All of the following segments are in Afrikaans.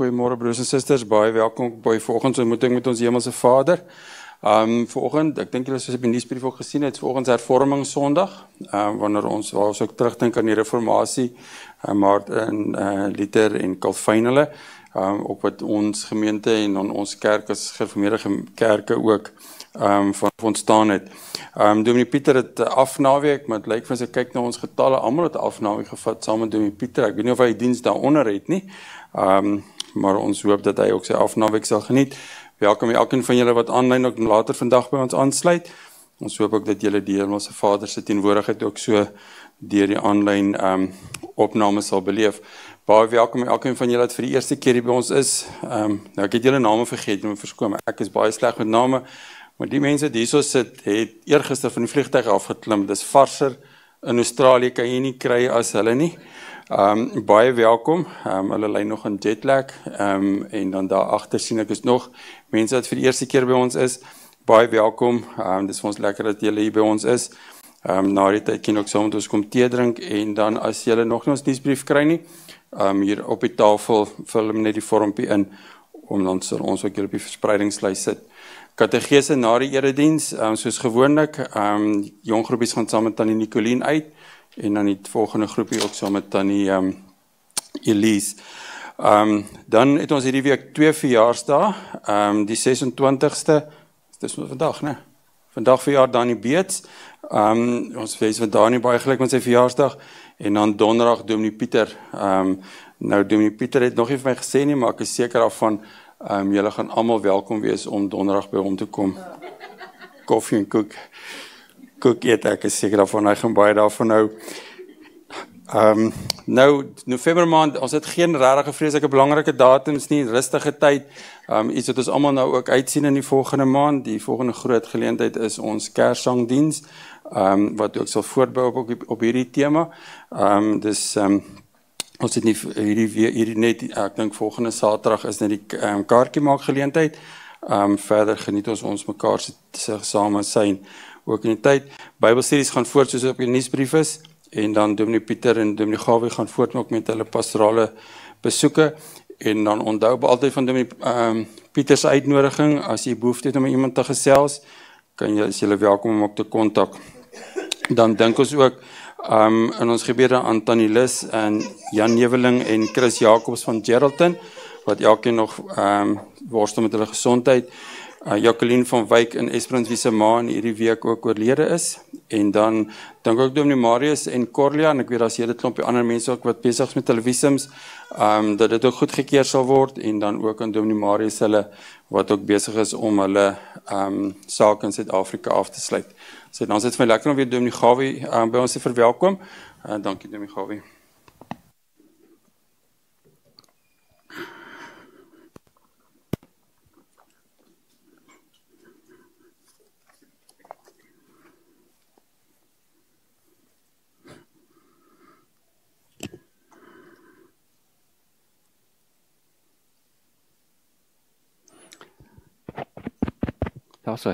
Goeiemôre broers en susters, baie welkom by vanoggend se ontmoeting met ons Hemelse Vader. Vanoggend, ek dink julle soos op die nuusbrief ook gesien het, vanoggend Hervormingssondag, wanneer ons ook terugdink aan die reformatie, Martin Luther en Calvin hulle, ook wat ons gemeente en ons kerk as gereformeerde kerke ook van ontstaan het. Dominee Pieter het afnaweek, maar het lyk vir ons, ek kyk na ons getalle, almal het afnaweek gevat saam met Dominee Pieter. Ek weet nie of hy die diens daaronder het nie, maar ons hoop dat hy ook sy afnaweek sal geniet. Welkom elkeen van julle wat aanlyn ook later vandag by ons aansluit. Ons hoop ook dat julle die Hemelse Vader se teenwoordigheid ook so deur die aanlyn opname sal beleef. Baie welkom elkeen van julle wat vir die eerste keer hier by ons is. Nou ek het julle name vergeet, moet verskoon. Ek is baie sleg met name. Maar die mense wat hierso sit, het eergister van die vliegtuig afgeklim. Dis varser in Australië, kan jy nie kry as hulle nie. Baie welkom. Hulle lê nog in jetlag. En dan daar agter sien ek is nog mense wat vir die eerste keer by ons is. Baie welkom. Dis vir ons lekker dat julle hier by ons is. Na die tyd kan ook saam met ons kom tee drink. En dan as julle nog nie ons nuusbrief kry nie, hier op die tafel vul net die vormpie in, om dan sal ons ook hier op die verspreidingslys sit. Kategese na die erediens, soos gewoonlik, jong groepies gaan saam met Tannie Nicolien uit, en dan die volgende groepie ook saam met Tannie Elise. Dan het ons hierdie week 2 verjaarsdae, die 26ste, dis vandag, né? Vandag verjaar Dani Beets, ons wens van Dani baie geluk met sy verjaarsdag, en dan donderdag Dominee Pieter. Nou Dominee Pieter het nog nie vir my gesê nie, maar ek is seker daarvan, julle gaan almal welkom wees om donderdag by hom te kom. Koffie en koek eet, ek is seker daarvan, hy gaan baie daarvan hou. Nou, November maand, ons het geen regtig vreeslike belangrike datums nie, rustige tyd, iets wat ons almal nou ook uitsien in die volgende maand. Die volgende groot geleentheid is ons Kerssangdiens, wat ook sal voortbou op hierdie tema. Ons het nie hierdie net, ek dink volgende Saterdag is net die kaartjie maak geleentheid. Verder geniet ons mekaar se same syn ook in die tyd. Bybelstudies gaan voort soos op die nuusbrief is, en dan Dominee Pieter en Dominee Gawie gaan voort ook met hulle pastorale besoeke, en dan onthou altyd van Dominee Pieter se uitnodiging, as jy behoefte het om iemand te gesels, is julle welkom om ook te kontak. Dan dink ons ook in ons gebede aan Tannie Lis en Jan Neveling en Chris Jacobs van Geraldton, wat elkeen nog worstel met hulle gesondheid. Jacqueline van Wyk in Esperance wie se ma in hierdie week ook oorlede is. En dan dink ook Dominee Marius en Corlia, en ek weet daar's hele klompie ander mense ook wat besig is met televisiems, dat dit ook goedgekeur sal word, en dan ook aan Dominee Marius hulle, wat ook besig is om hulle saak in Suid-Afrika af te sluit. So dan is dit vir my lekker om weer Dominee Gawie by ons te verwelkom. Dankie Dominee Gawie. Ja, sê.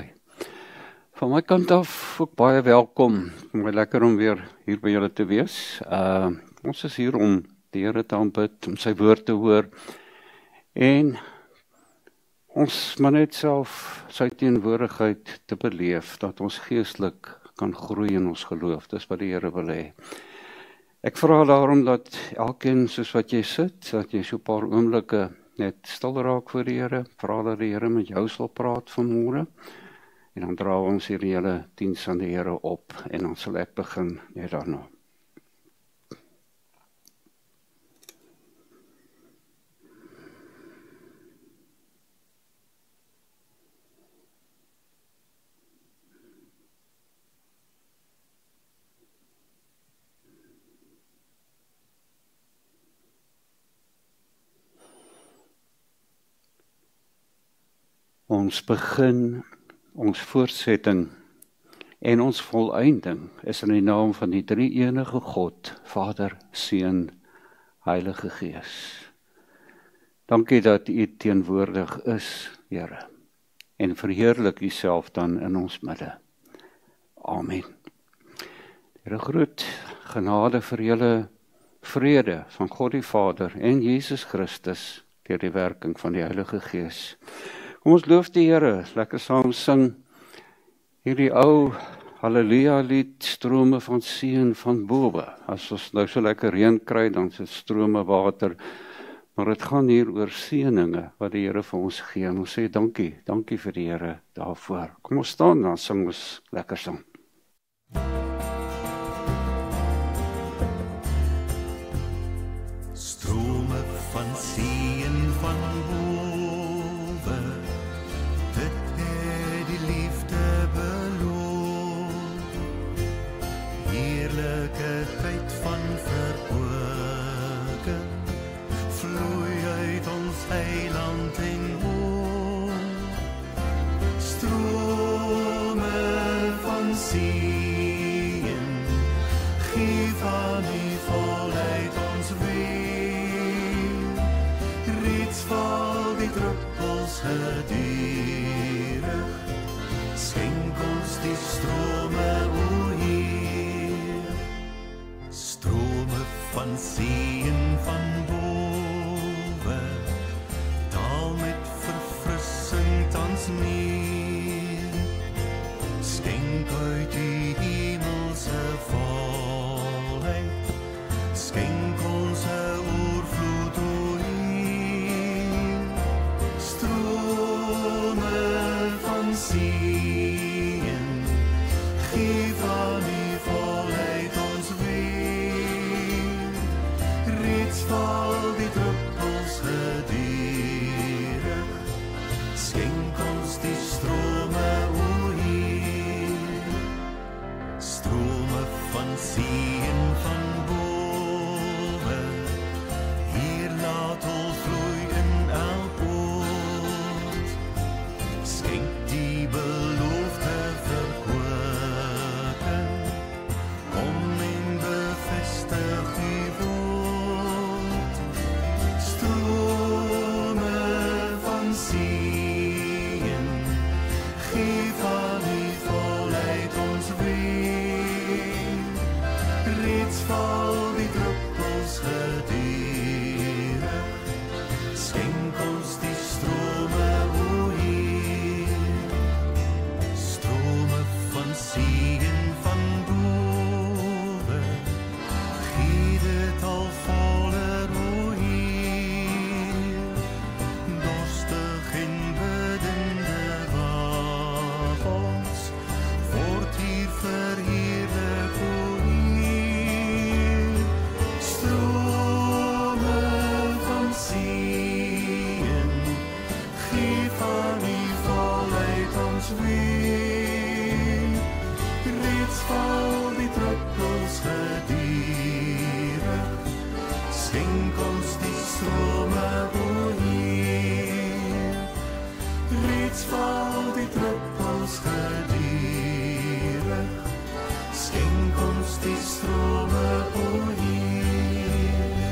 Van my kant af ook baie welkom. Baie lekker om weer hier by julle te wees. Ons is hier om die Here te aanbid, om sy woord te hoor. En ons maar net self sy teenwoordigheid te beleef, dat ons geestelik kan groei in ons geloof. Dis wat die Here wil hê. Ek vra daarom dat elkeen soos wat jy sit, dat jy so 'n paar oomblikke net stil raak voor die Here, vra dat die Here met jou sal praat vanmôre, en dan dra ons hierdie hele diens aan die Here op, en dan sal ek begin net daarna. Ons begin, ons voortsetting en ons volëinding is in die naam van die drie-enige God, Vader, Seun, Heilige Gees. Dankie dat U teenwoordig is, Here, en verheerlik U self dan in ons midde. Amen. Here groet, genade vir julle, vrede van God die Vader en Jesus Christus, deur die werking van die Heilige Gees. Kom ons loof die Here, lekker saam sing hierdie ou Halleluja lied, strome van seën van bowe. As ons nou so lekker reën kry, dan is dit strome water, maar dit gaan hier oor seëninge wat die Here vir ons gee, en ons sê dankie vir die Here daarvoor. Kom ons staan, dan sing ons lekker saam. Strome van seën van bowe, dit het die liefde beloof. Heerlike tyd van verkwikking, vloei uit ons heiland en hoop. Strome van seën, gee van die volheid ons weer. Reeds val die druppels gedurig, skenk ons die strome, o Heer. Strome van seën van bowe, daal met verfrissing tans neer. Skenk uit die hemelse volheid, skenk ons 'n oorvloed, o Heer. Strome van seën, gee van die volheid ons weer. Reeds val die druppels gedurig, skenk ons die strome, o Heer. Strome van seën van bowe, hier laat hul vloei in elk oord. Skenk die belofte verkwikking, om en bevestig die woord. Strome van seën, gee van die volheid ons weer. Reeds val die druppels gedurig, skenk ons die strome, o Heer. Strome van seën van bowe, gee dit al voller, o Heer. Dorstig en biddende wagons, word hier verheerlik, o Heer. Strome van seën, gee van die volheid ons weer. Reeds val die druppels gedurig, skenk ons die strome, o Heer. Reeds val die druppels gedurig, skenk ons die strome, o Heer.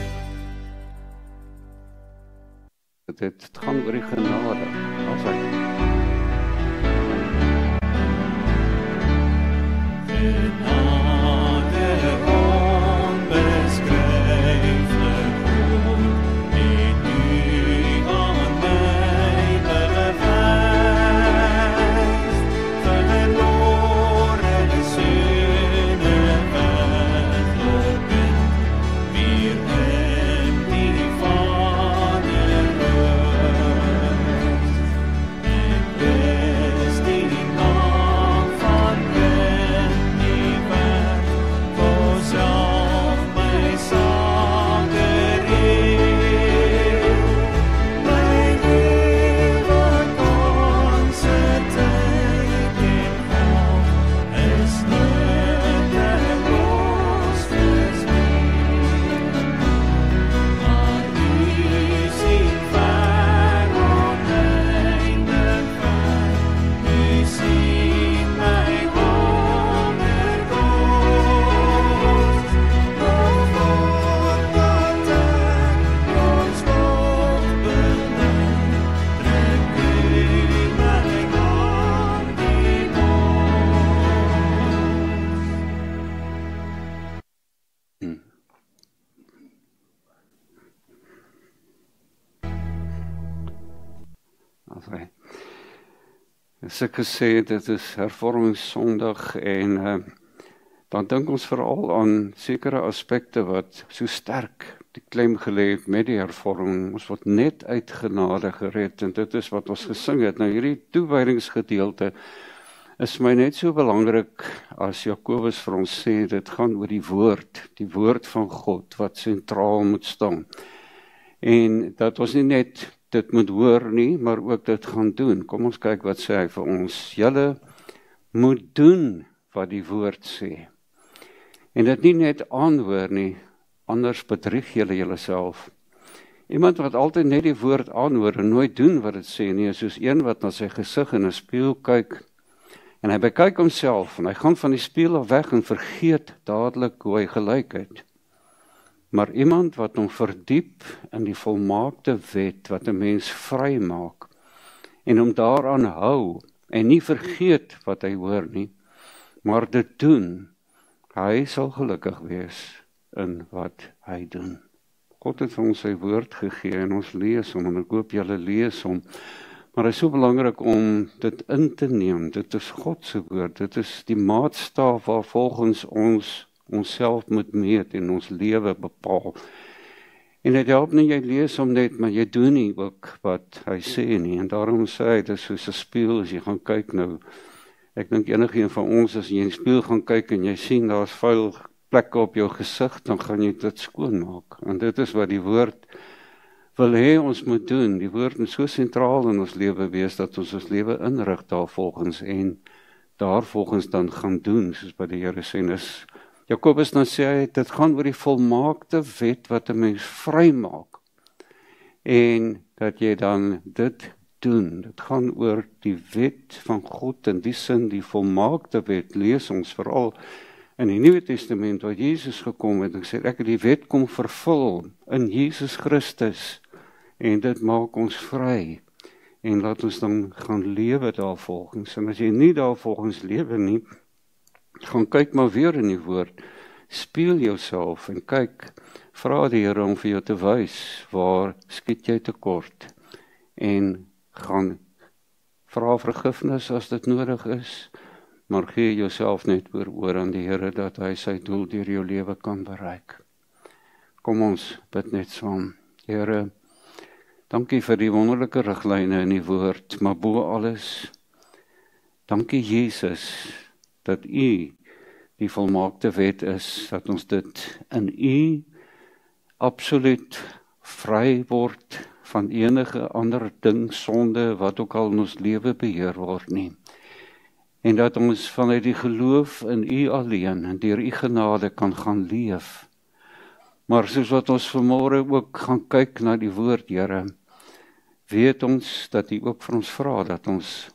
Dit gaan oor die genade, as hy Genade onbeskryflik goed, het U aan my bewys. Verlorene söne weglopen, weer in die Vader rust. As ek gesê, dit is hervormingssondag en dan dink ons veral aan sekere aspekte wat so sterk die klem gelê het met die hervorming. Ons word net uit genade gered en dit is wat ons gesing het. Nou hierdie toewydingsgedeelte is my net so belangrik as Jakobus vir ons sê, dit gaan oor die woord van God wat sentraal moet staan. En dat ons nie net dit moet hoor nie, maar ook dit gaan doen. Kom ons kyk wat sê hy vir ons. Julle moet doen wat die woord sê. En dit nie net aanhoor nie, anders bedrieg julle julleself. Iemand wat altyd net die woord aanhoor en nooit doen wat dit sê nie, is soos een wat na sy gesig in 'n spieël kyk. En hy bekyk homself en hy gaan van die spieël af weg en vergeet dadelik hoe hy gelyk het. Maar iemand wat hom verdiep in die volmaakte wet wat 'n mens vry maak en hom daaraan hou en nie vergeet wat hy hoor nie, maar dit doen, hy sal gelukkig wees in wat hy doen. God het vir ons sy woord gegee en ons lees hom en ek hoop julle lees hom. Maar dit is so belangrik om dit in te neem. Dit is God se woord. Dit is die maatstaaf waar volgens ons onsself moet meet en ons lewe bepaal. En dit help nie jy lees hom net, maar jy doen nie ook wat hy sê nie. En daarom sê hy, dit is soos 'n spieël as jy gaan kyk nou. Ek dink enigeen van ons as jy in die spieël gaan kyk en jy sien daar's vuil plekke op jou gesig, dan gaan jy dit skoonmaak. En dit is wat die woord wil hê ons moet doen. Die woord moet so sentraal in ons lewe wees dat ons lewe inrig daarvolgens en daarvolgens dan gaan doen, soos by die Here sê. Jakobus dan sê hy, dit gaan oor die volmaakte wet wat 'n mens vrymaak. En dat jy dan dit doen. Dit gaan oor die wet van God in die sin, die volmaakte wet. Lees ons veral in die Nuwe Testament waar Jesus gekom het en sê ek het die wet kom vervul in Jesus Christus en dit maak ons vry en laat ons dan gaan lewe daarvolgens. En as jy nie daarvolgens lewe nie, gaan kyk maar weer in die woord, spieël jouself en kyk, vra die Here om vir jou te wys waar skiet jy tekort en gaan vra vergifnis as dit nodig is. Maar gee jouself net oor aan die Here dat hy sy doel deur jou lewe kan bereik. Kom ons bid net saam. Here, dankie vir die wonderlike riglyne in die woord, maar bo alles, dankie Jesus, dat U die volmaakte wet is, dat ons dit in U absoluut vry word van enige ander ding, sonde, wat ook al in ons lewe beheer word nie. En dat ons vanuit die geloof in U alleen en deur U genade kan gaan leef. Maar soos wat ons vanmôre ook gaan kyk na die woord, Here, weet ons dat U ook vir ons vra dat ons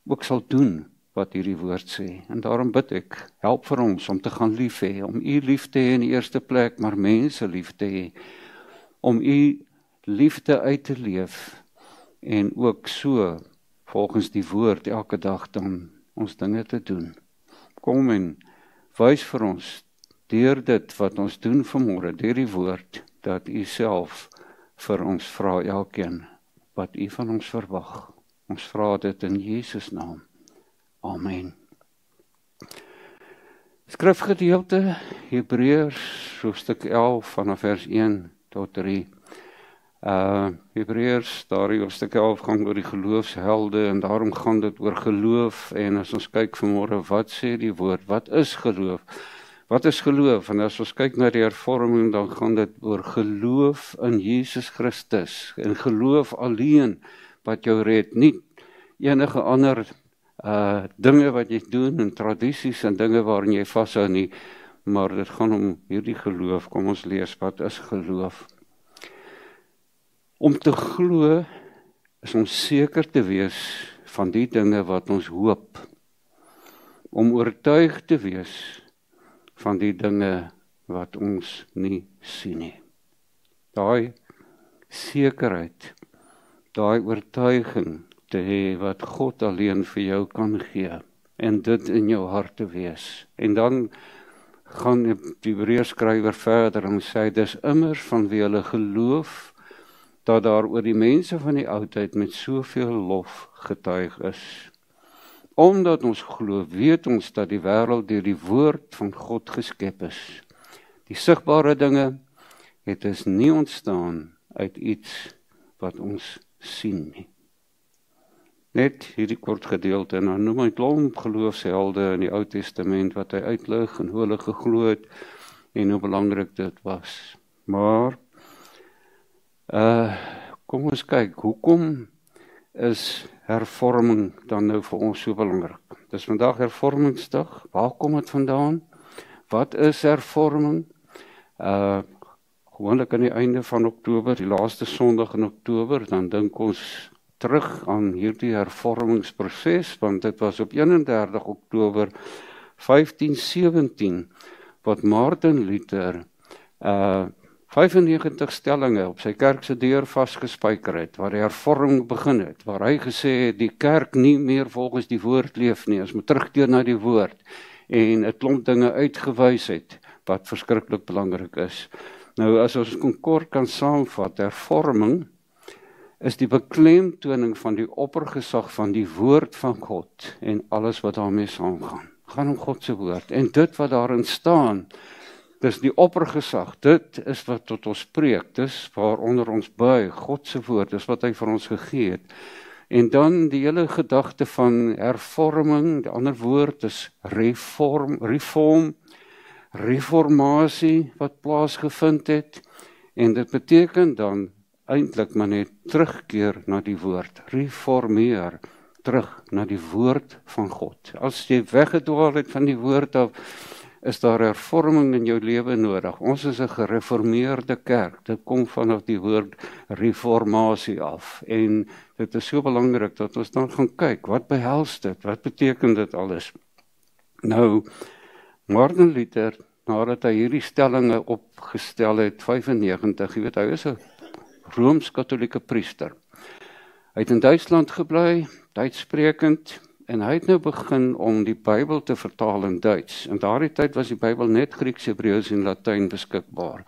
ook sal doen wat hierdie woord sê. En daarom bid ek, help vir ons om te gaan lief hê, om U lief te hê in die eerste plek, maar mense lief te hê, om U liefde uit te leef en ook so volgens die woord elke dag dan ons dinge te doen. Kom en wys vir ons deur dit wat ons doen vanmôre, deur die woord, dat U self vir ons vra elkeen wat U van ons verwag. Ons vra dit in Jesus naam. Amen. Skrifgedeelte Hebreërs hoofstuk 11 vanaf vers 1 tot 3. Hebreërs, daardie hoofstuk 11 gaan oor die geloofshelde en daarom gaan dit oor geloof. En as ons kyk vanmôre, wat sê die woord? Wat is geloof? Wat is geloof? En as ons kyk na die hervorming, dan gaan dit oor geloof in Jesus Christus en geloof alleen wat jou red, nie enige ander dinge wat jy doen en tradisies en dinge waarin jy vashou nie, maar dit gaan om hierdie geloof. Kom ons lees, wat is geloof? Om te glo is om seker te wees van die dinge wat ons hoop. Om oortuig te wees van die dinge wat ons nie sien nie. Daai sekerheid, daai oortuiging te hê wat God alleen vir jou kan gee en dit in jou hart te wees. En dan gaan die Hebreërskrywer verder en sê, dis immers vanweë hulle geloof dat daar oor die mense van die oudheid met soveel lof getuig is. omdat ons glo, weet ons dat die wêreld deur die woord van God geskep is. Die sigbare dinge het dus nie ontstaan uit iets wat ons sien nie. Net hierdie kort gedeelte, en dan noem hy klomp geloofshelde in die Ou Testament wat hy uitlig en hoe hulle geglo het en hoe belangrik dit was. Maar kom ons kyk, hoekom is hervorming dan nou vir ons so belangrik? Dis vandag hervormingsdag. Waar kom dit vandaan? Wat is hervorming? Gewoonlik aan die einde van Oktober, die laaste Sondag in Oktober, dan dink ons terug aan hierdie hervormingsproses, want dit was op 31 Oktober 1517 wat Martin Luther 95 stellinge op sy kerk se deur vasgespijker het, waar die hervorming begin het, waar hy gesê het, die kerk nie meer volgens die woord leef nie, ons moet terugkeer na die woord, en 'n klomp dinge uitgewys het, wat verskriklik belangrik is. Nou, as ons kort kan saamvat, hervorming is die beklemtoning van die oppergesag van die woord van God, en alles wat daarmee saamgaan. Gaan om God se woord, en dit wat daarin staan, dis die oppergesag, dit is wat tot ons spreek, dis waaronder ons buig, God se woord, dis wat hy vir ons gegee het. En dan die hele gedagte van hervorming, die ander woord is reformatie wat plaasgevind het, en dit beteken dan eintlik maar net terugkeer na die woord, reformeer, terug na die woord van God. As jy weggedwaal het van die woord af, is daar hervorming in jou lewe nodig. Ons is 'n gereformeerde kerk. Dit kom vanaf die woord reformatie af. En dit is so belangrik dat ons dan gaan kyk, wat behels dit? Wat beteken dit alles? Nou, Martin Luther, nadat hy hierdie stellinge opgestel het, 95, jy weet, hy is 'n Rooms-Katholieke priester. Hy het in Duitsland gebly, Duitssprekend, en hy het nou begin om die Bybel te vertaal in Duits. In daardie tyd was die Bybel net Grieks, Hebreëus en Latyn beskikbaar.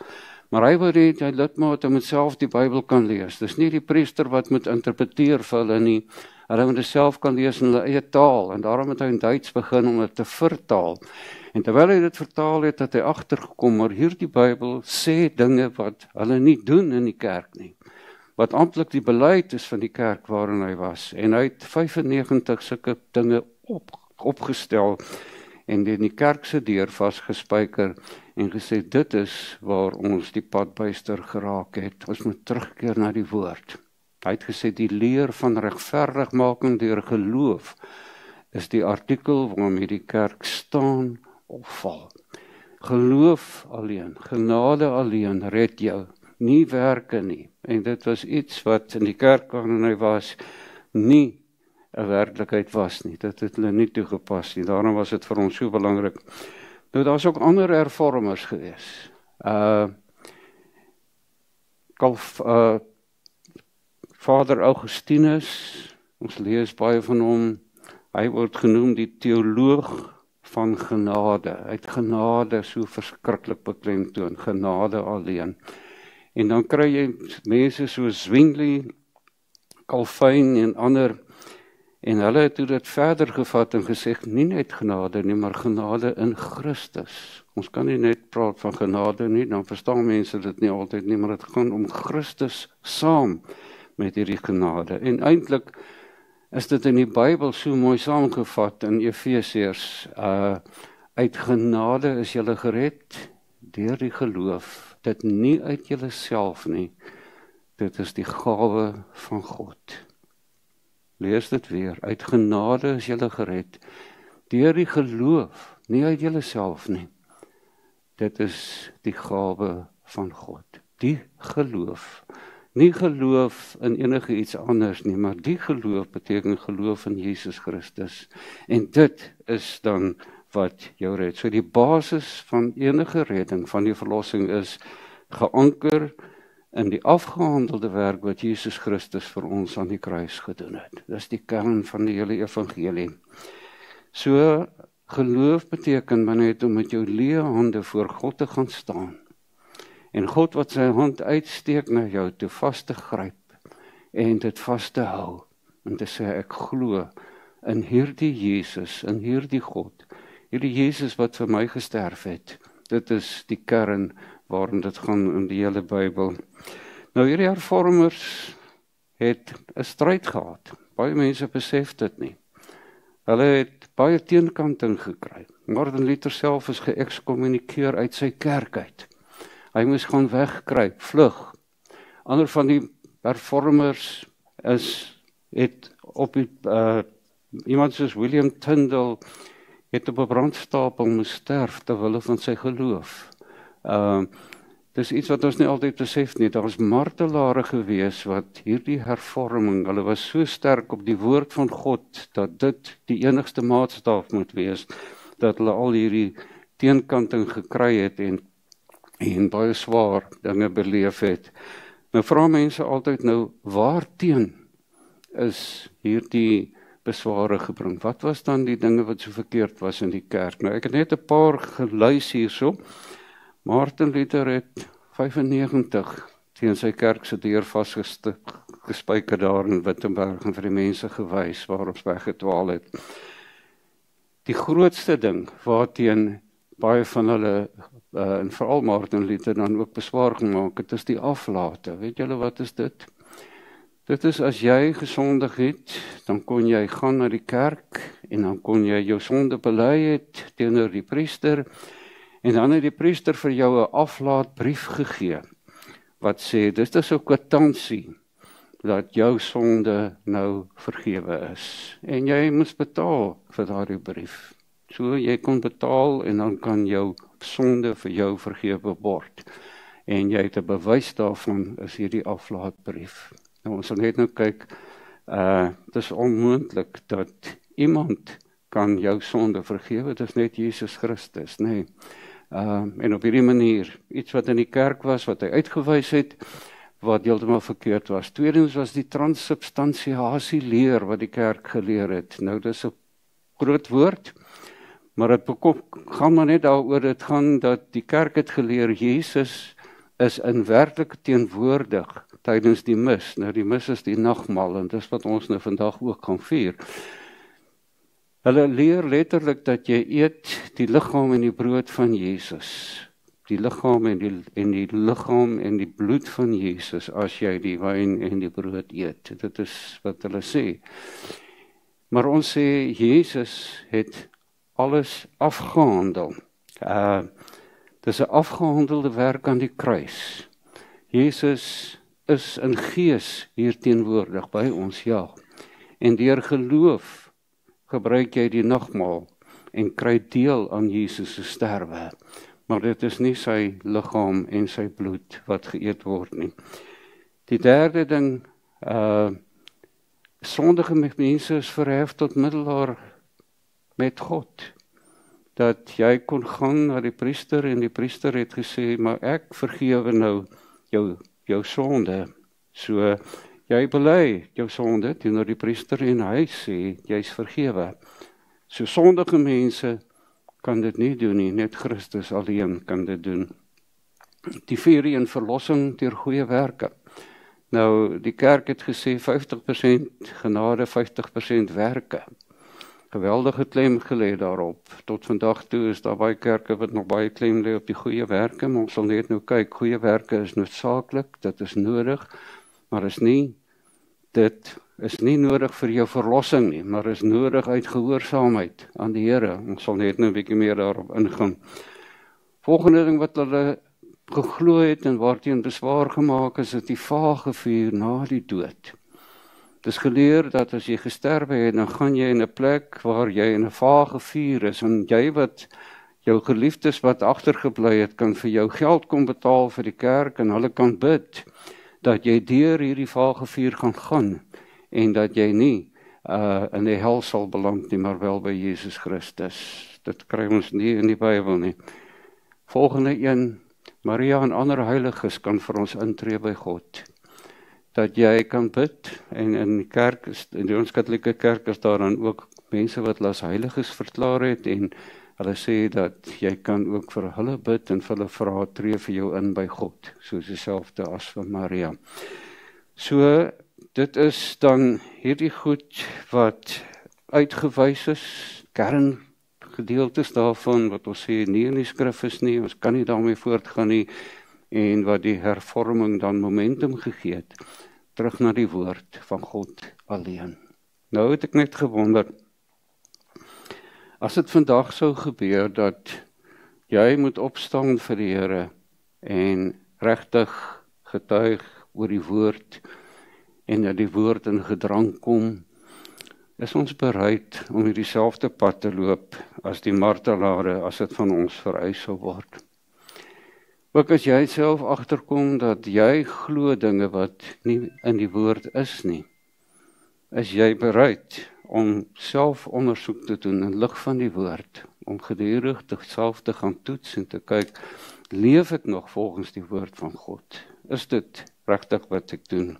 Maar hy wou hê hy lidmaat moet self die Bybel kan lees. Dis nie die priester wat moet interpreteer vir hulle nie. Hulle moet dit self kan lees in hulle eie taal, en daarom het hy in Duits begin om dit te vertaal. En terwyl hy dit vertaal het, het hy agtergekom, maar hierdie Bybel sê dinge wat hulle nie doen in die kerk nie, wat amptelik die beleid is van die kerk waarin hy was. En hy het 95 sulke dinge opgestel, en in die kerk se deur vasgespijker, en gesê, dit is waar ons die padbuister geraak het. Ons moet terugkeer na die woord. Hy het gesê, die leer van regverdigmaking deur geloof, is die artikel waarmee die kerk staan of val. Geloof alleen, genade alleen red jou, nie werke nie. En dit was iets wat in die kerk waarin hy was, nie 'n werklikheid was nie. Dit het hulle nie toegepas nie. Daarom was dit vir ons so belangrik. Nou, daar's ook ander hervormers gewees. Vader Augustinus, ons lees baie van hom, hy word genoem die teoloog van genade. Hy het genade so verskriklik beklemtoon, genade alleen. En dan kry jy mense soos Zwingli, Calvin en ander, en hulle het dit verder gevat en gesê, nie net genade nie, maar genade in Christus. Ons kan nie net praat van genade nie, dan verstaan mense dit nie altyd nie, maar dit gaan om Christus saam met hierdie genade. En eintlik is dit in die Bybel so mooi saamgevat in Efesiërs, uit genade is julle gered deur die geloof, dit nie uit julle self nie, dit is die gawe van God. Lees dit weer, uit genade is julle gered deur die geloof, nie uit julle self nie, dit is die gawe van God. Die geloof, nie geloof in enige iets anders nie, maar die geloof beteken geloof in Jesus Christus, en dit is dan wat jou red. So die basis van enige redding, van die verlossing is geanker in die afgehandelde werk wat Jesus Christus vir ons aan die kruis gedoen het. Dis die kern van die hele evangelie. So geloof beteken maar net om met jou leë hande voor God te gaan staan, en God wat sy hand uitsteek na jou toe vas te gryp, en dit vas te hou, en te sê, ek glo in hierdie Jesus, in hierdie God, hierdie Jesus wat vir my gesterf het. Dit is die kern waarin dit gaan in die hele Bybel. Nou hierdie hervormers het 'n stryd gehad. Baie mense besef dit nie. Hulle het baie teenkanting gekry. Martin Luther self is geëkskommunikeer uit sy kerk uit. Hy moes gaan wegkruip, vlug. Ander van die hervormers het op die iemand soos William Tyndale het op 'n brandstapel moes sterf ter wille van sy geloof. Dis iets wat ons nie altyd besef nie. Daar was martelare gewees wat hierdie hervorming, hulle was so sterk op die woord van God, dat dit die enigste maatstaaf moet wees, dat hulle al hierdie teenkanting gekry het en baie swaar dinge beleef het. Nou vra mense altyd nou, waarteen is hierdie besware gebring? Wat was dan die dinge wat so verkeerd was in die kerk? Nou ek het net 'n paar gelys hierso. Martin Luther het 95 teen sy kerk se deur vasgespijker daar in Wittenberg en vir die mense gewys waar ons weggedwaal het. Die grootste ding waarteen baie van hulle en veral Martin Luther dan ook beswaar gemaak het, is die aflate. Weet julle wat is dit? Dit is as jy gesondig het, dan kon jy gaan na die kerk en dan kon jy jou sonde bely het teenoor die priester en dan het die priester vir jou 'n aflaatbrief gegee wat sê, dit is 'n kwitansie dat jou sonde nou vergewe is. En jy moes betaal vir daardie brief. So jy kon betaal en dan kan jou sonde vir jou vergewe word. En jy het 'n bewys daarvan is hierdie aflaatbrief. Nou ons sal net nou kyk, dit is onmoontlik dat iemand kan jou sonde vergewe, dit is net Jesus Christus, nee. En op hierdie manier, iets wat in die kerk was, wat hy uitgewys het, wat heeltemal verkeerd was. Tweedens was die transsubstansiasie leer wat die kerk geleer het. Nou dis 'n groot woord, maar dit gaan maar net daaroor, dit gaan dat die kerk het geleer, Jesus is in werklik teenwoordig tydens die mis. Nou die mis is die nagmaal en dis wat ons nou vandag ook gaan vier. Hulle leer letterlik dat jy eet die liggaam en die brood van Jesus. Die liggaam en die liggaam en die bloed van Jesus as jy die wyn en die brood eet. Dit is wat hulle sê. Maar ons sê Jesus het alles afgehandel. Dis 'n afgehandelde werk aan die kruis. Jesus is in gees hier teenwoordig by ons, ja. En deur geloof gebruik jy die nagmaal en kry deel aan Jesus se sterwe. Maar dit is nie sy liggaam en sy bloed wat geëet word nie. Die derde ding, sondige mense is verhef tot middelaar met God. Dat jy kon gaan na die priester en die priester het gesê, maar ek vergewe nou jou sonde. So, jy bely jou sonde teenoor die priester en hy sê, jy's vergewe. So sondige mense kan dit nie doen nie, net Christus alleen kan dit doen. Die vierde een, verlossing deur goeie werke. Nou, die kerk het gesê 50% genade, 50% werke. Geweldige klem gelê daarop. Tot vandag toe is daar baie kerke wat nog baie klem lê op die goeie werke, maar ons sal net nou kyk, goeie werke is noodsaaklik, dit is nodig, maar dit is nie nodig vir jou verlossing nie, maar is nodig uit gehoorsaamheid aan die Here. Ons sal net nou 'n bietjie meer daarop ingaan. Volgende ding wat hulle geglo het en waarteen beswaar gemaak is, die vagevuur na die dood. Het is geleer dat as jy gesterwe het, dan gaan jy in 'n plek waar jy in 'n vagevuur is, en jy wat jou geliefdes wat agtergebly het, kan vir jou geld kom betaal vir die kerk, en hulle kan bid, dat jy deur hierdie vagevuur gaan, en dat jy nie in die hel sal beland nie, maar wel by Jesus Christus. Dit kry ons nie in die Bybel nie. Volgende een, Maria en ander heiliges kan vir ons intree by God. Dat jy kan bid, en in die kerk, in die ons katholieke kerk is daar dan ook mense wat as heiliges verklaar het, en hulle sê dat jy kan ook vir hulle bid en vir hulle vra, tree vir jou in by God, soos dieselfde as vir Maria. So, dit is dan hierdie goed wat uitgewys is, kerngedeeltes daarvan wat ons sê nie in die skrif is nie, ons kan nie daarmee voortgaan nie, en wat die hervorming dan momentum gegee het, terug na die woord van God alleen. Nou het ek net gewonder, as dit vandag sou gebeur dat jy moet opstaan vir die Here en regtig getuig oor die woord en dat die woord in gedrang kom, is ons bereid om hierdie selfde pad te loop as die martelare, as dit van ons vereis sal word. Ook as jy self agterkom dat jy glo dinge wat nie in die woord is nie, is jy bereid om self ondersoek te doen in lig van die woord, om gedurig self te gaan toets en te kyk, leef ek nog volgens die woord van God? Is dit regtig wat ek doen?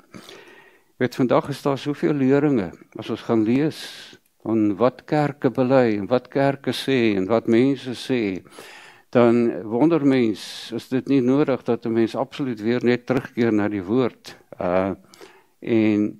Weet, vandag is daar soveel leringe, as ons gaan lees, van wat kerke bely, en wat kerke sê, en wat mense sê, dan wonder mens, is dit nie nodig dat 'n mens absoluut weer net terugkeer na die woord, en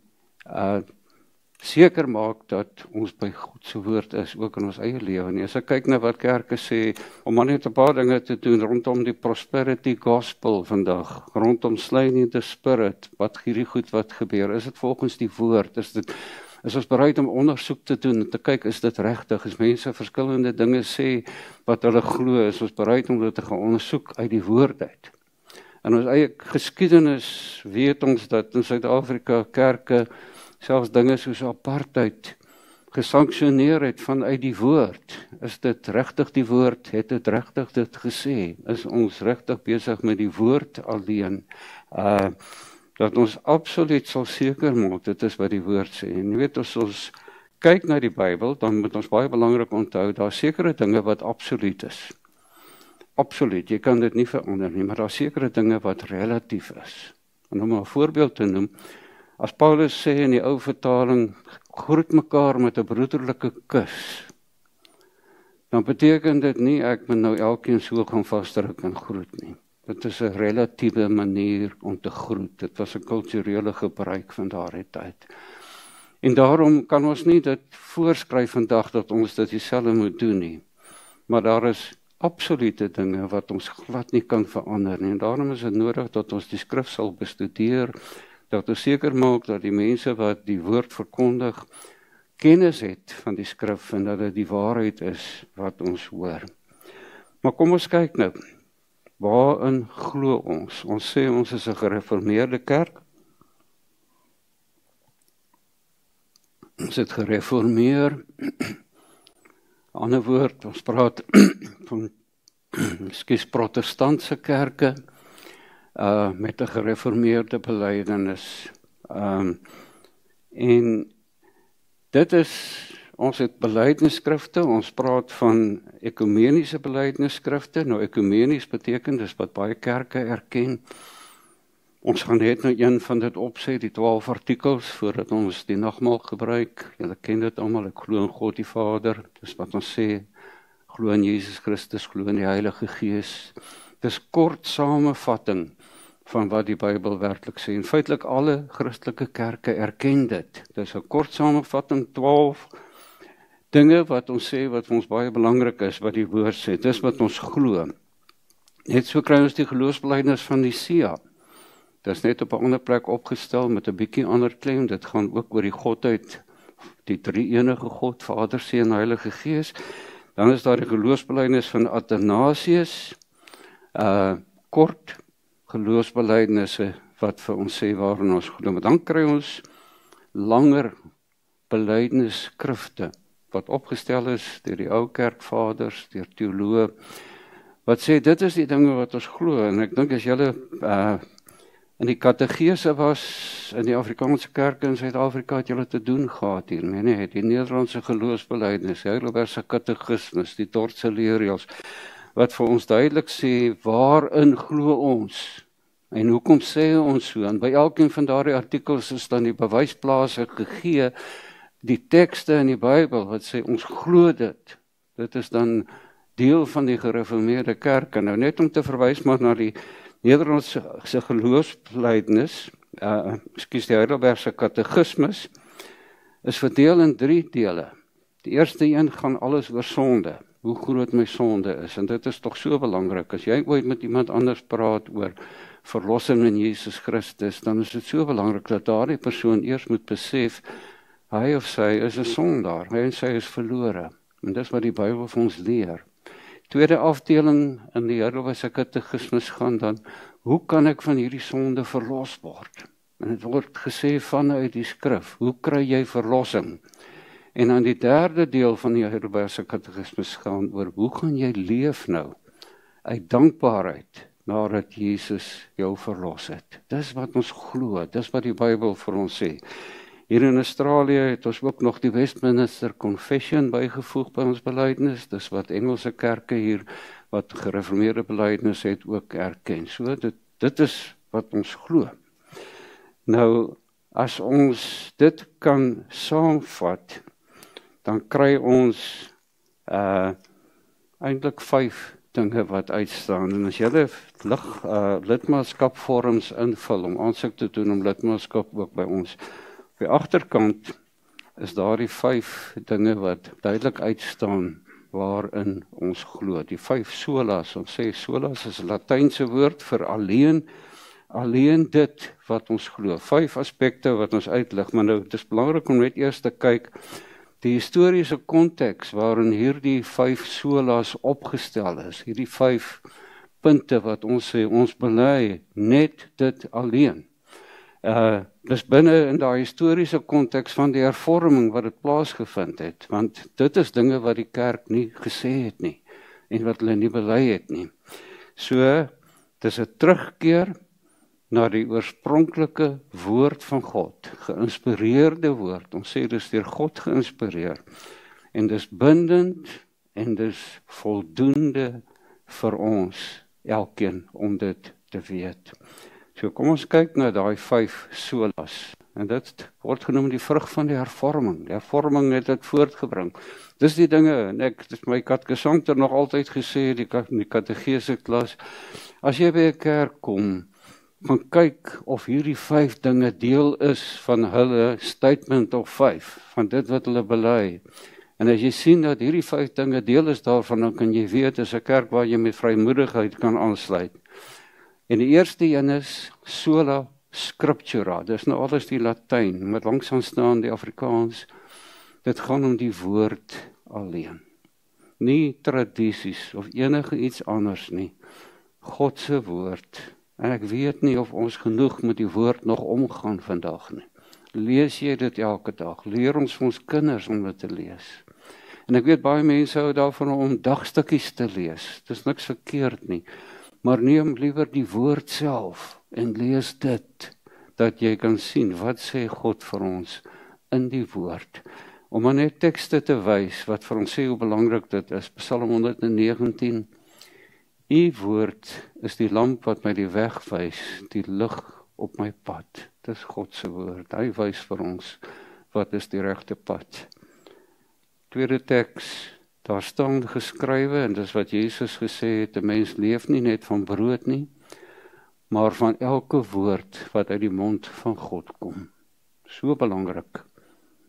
seker maak dat ons by God se woord is, ook in ons eie lewe nie. As ek kyk na wat kerke sê, om maar net 'n paar dinge te doen, rondom die prosperity gospel vandag, rondom slain in the spirit, wat hierdie goed wat gebeur, is dit volgens die woord, is ons bereid om ondersoek te doen, en te kyk, is dit regtig, as mense verskillende dinge sê, wat hulle glo, is ons bereid om dit te gaan ondersoek uit die woord uit. In ons eie geskiedenis weet ons dat in Suid-Afrika kerke selfs dinge soos apartheid gesanksioneer het vanuit die woord. Is dit regtig die woord? Het dit regtig dit gesê? Is ons regtig besig met die woord alleen? Dat ons absoluut sal seker maak, dit is wat die woord sê. En jy weet, as ons kyk na die Bybel, dan moet ons baie belangrik onthou, daar sekere dinge wat absoluut is. Absoluut, jy kan dit nie verander nie, maar daar sekere dinge wat relatief is. En om 'n voorbeeld te noem, as Paulus sê in die ou vertaling, groet mekaar met 'n broederlike kus, dan beteken dit nie, ek moet nou elkeen so gaan vasdruk en groet nie. Dit is 'n relatiewe manier om te groet. Dit was 'n kulturele gebruik van daardie tyd. En daarom kan ons nie dit voorskryf vandag dat ons dit dieselfde moet doen nie. Maar daar is absolute dinge wat ons glad nie kan verander nie. En daarom is dit nodig dat ons die skrif sal bestudeer, dat ons seker maak dat die mense wat die woord verkondig, kennis het van die skrif en dat dit die waarheid is wat ons hoor. Maar kom ons kyk nou, waarin glo ons? Ons sê ons is 'n gereformeerde kerk. Ons het gereformeer. Ander woord, ons praat van protestantse kerke, met 'n gereformeerde belydenis. En dit is, ons het belydenisskrifte, ons praat van ekumeniese belydenisskrifte. Nou ekumenies beteken, dis wat baie kerke erken. Ons gaan net nou een van dit opsê, die 12 artikels, voordat ons die nagmaal gebruik. Julle ken dit almal, ek glo in God die Vader, dis wat ons sê, glo in Jesus Christus, glo in die Heilige Gees. Dis kort samevatting van wat die Bybel werklik sê. En feitelik alle Christelike kerke erken dit. Dis 'n kort samevatting, 12 dinge wat ons sê, wat vir ons baie belangrik is, wat die woord sê. Dis wat ons glo. Net so kry ons die geloofsbelijdenis van Nicea. Dit is net op 'n ander plek opgestel met 'n bietjie ander klem. Dit gaan ook oor die godheid, die drie-enige God, Vader, Seun en Heilige Gees. Dan is daar die geloofsbelijdenis van Athanasius, kort geloofsbelijdenisse wat vir ons sê waarin ons glo. Maar dan kry ons langer belydenisskrifte wat opgestel is deur die ou kerkvaders, deur teoloë, wat sê dit is die dinge wat ons glo. En ek dink as julle in die kategese was in die Afrikaanse kerke in Suid-Afrika, het julle te doen gehad hier. Nee, die Nederlandse geloofsbelijdenis, die Heidelbergse katekismes, die Dordtse leerreëls, wat vir ons duidelik sê, waarin glo ons, en hoekom sê ons so, en by elkeen van daardie artikels is dan die bewysplase gegee, die tekste in die Bybel, wat sê, ons glo dit, dit is dan deel van die gereformeerde kerk, en nou net om te verwys maar na die Nederlandse geloofsbelijdenis, die Heidelbergse katekismes, is verdeel in 3 dele. Die eerste een gaan alles oor sonde, hoe groot my sonde is, en dit is tog so belangrik. As jy ooit met iemand anders praat oor verlossing in Jesus Christus, dan is dit so belangrik dat daardie persoon eers moet besef, hy of sy is 'n sondaar, hy en sy is verlore. En dis wat die Bybel vir ons leer. Tweede afdeling in die Heidelbergse Katekismes gaan dan, hoe kan ek van hierdie sonde verlos word? En dit word gesê vanuit die skrif, hoe kry jy verlossing? En dan die derde deel van die Heidelbergse Katekismes gaan oor, hoe gaan jy leef nou? Uit dankbaarheid, nadat Jesus jou verlos het. Dis wat ons glo, dis wat die Bybel vir ons sê. Hier in Australië het ons ook nog die Westminster Confession bygevoeg by ons belydenis, dis wat Engelse kerke hier, wat gereformeerde belydenis het, ook erken. So, dit is wat ons glo. Nou, as ons dit kan saamvat, dan kry ons eintlik 5 dinge wat uitstaan. En as jy lidmaatskapvorms invul om aansoek te doen om lidmaatskap ook by ons, op die agterkant is daar die 5 dinge wat duidelik uitstaan waarin ons glo. Die 5 solas, ons sê solas is 'n Latynse woord vir alleen dit wat ons glo. 5 aspekte wat ons uitlig, maar nou, dit is belangrik om net eers te kyk die historiese konteks waarin hierdie 5 solas opgestel is, hierdie 5 punte wat ons sê, ons bely net dit alleen. Dis binne in daai historiese konteks van die hervorming wat dit plaasgevind het, want dit is dinge wat die kerk nie gesê het nie, en wat hulle nie bely het nie. So, dis 'n terugkeer na die oorspronklike woord van God, geïnspireerde woord, ons sê dis deur God geïnspireer, en dis bindend, en dis voldoende vir ons, elkeen, om dit te weet. So kom ons kyk na daai 5 solas, en dit word genoem die vrug van die hervorming. Die hervorming het dit voortgebring. Dis die dinge, en ek het my katekesant nog altyd gesê, die kategese klas, as jy by 'n kerk kom, gaan kyk of hierdie 5 dinge deel is van hulle statement of 5, van dit wat hulle bely. En as jy sien dat hierdie 5 dinge deel is daarvan, dan kan jy weet, dis 'n kerk waar jy met vrymoedigheid kan aansluit. En die eerste een is sola scriptura, dis nou alles die Latyn, met langsaan staan die Afrikaans. Dit gaan om die woord alleen. Nie tradisies of enige iets anders nie. God se woord. En ek weet nie of ons genoeg met die woord nog omgaan vandag nie. Lees jy dit elke dag? Leer ons vir ons kinders om dit te lees. En ek weet baie mense hou daarvan om dagstukkies te lees. Dis niks verkeerd nie. Maar neem liewer die woord self en lees dit, dat jy kan sien wat sê God vir ons in die woord. Om maar net tekste te wys wat vir ons sê hoe belangrik dit is. Psalm 119. U woord is die lamp wat my die weg wys, die lig op my pad. Dis God se woord. Hy wys vir ons wat is die regte pad. Tweede teks, daar staan geskrywe, en dis wat Jesus gesê het, 'n mens leef nie net van brood nie, maar van elke woord wat uit die mond van God kom. So belangrik,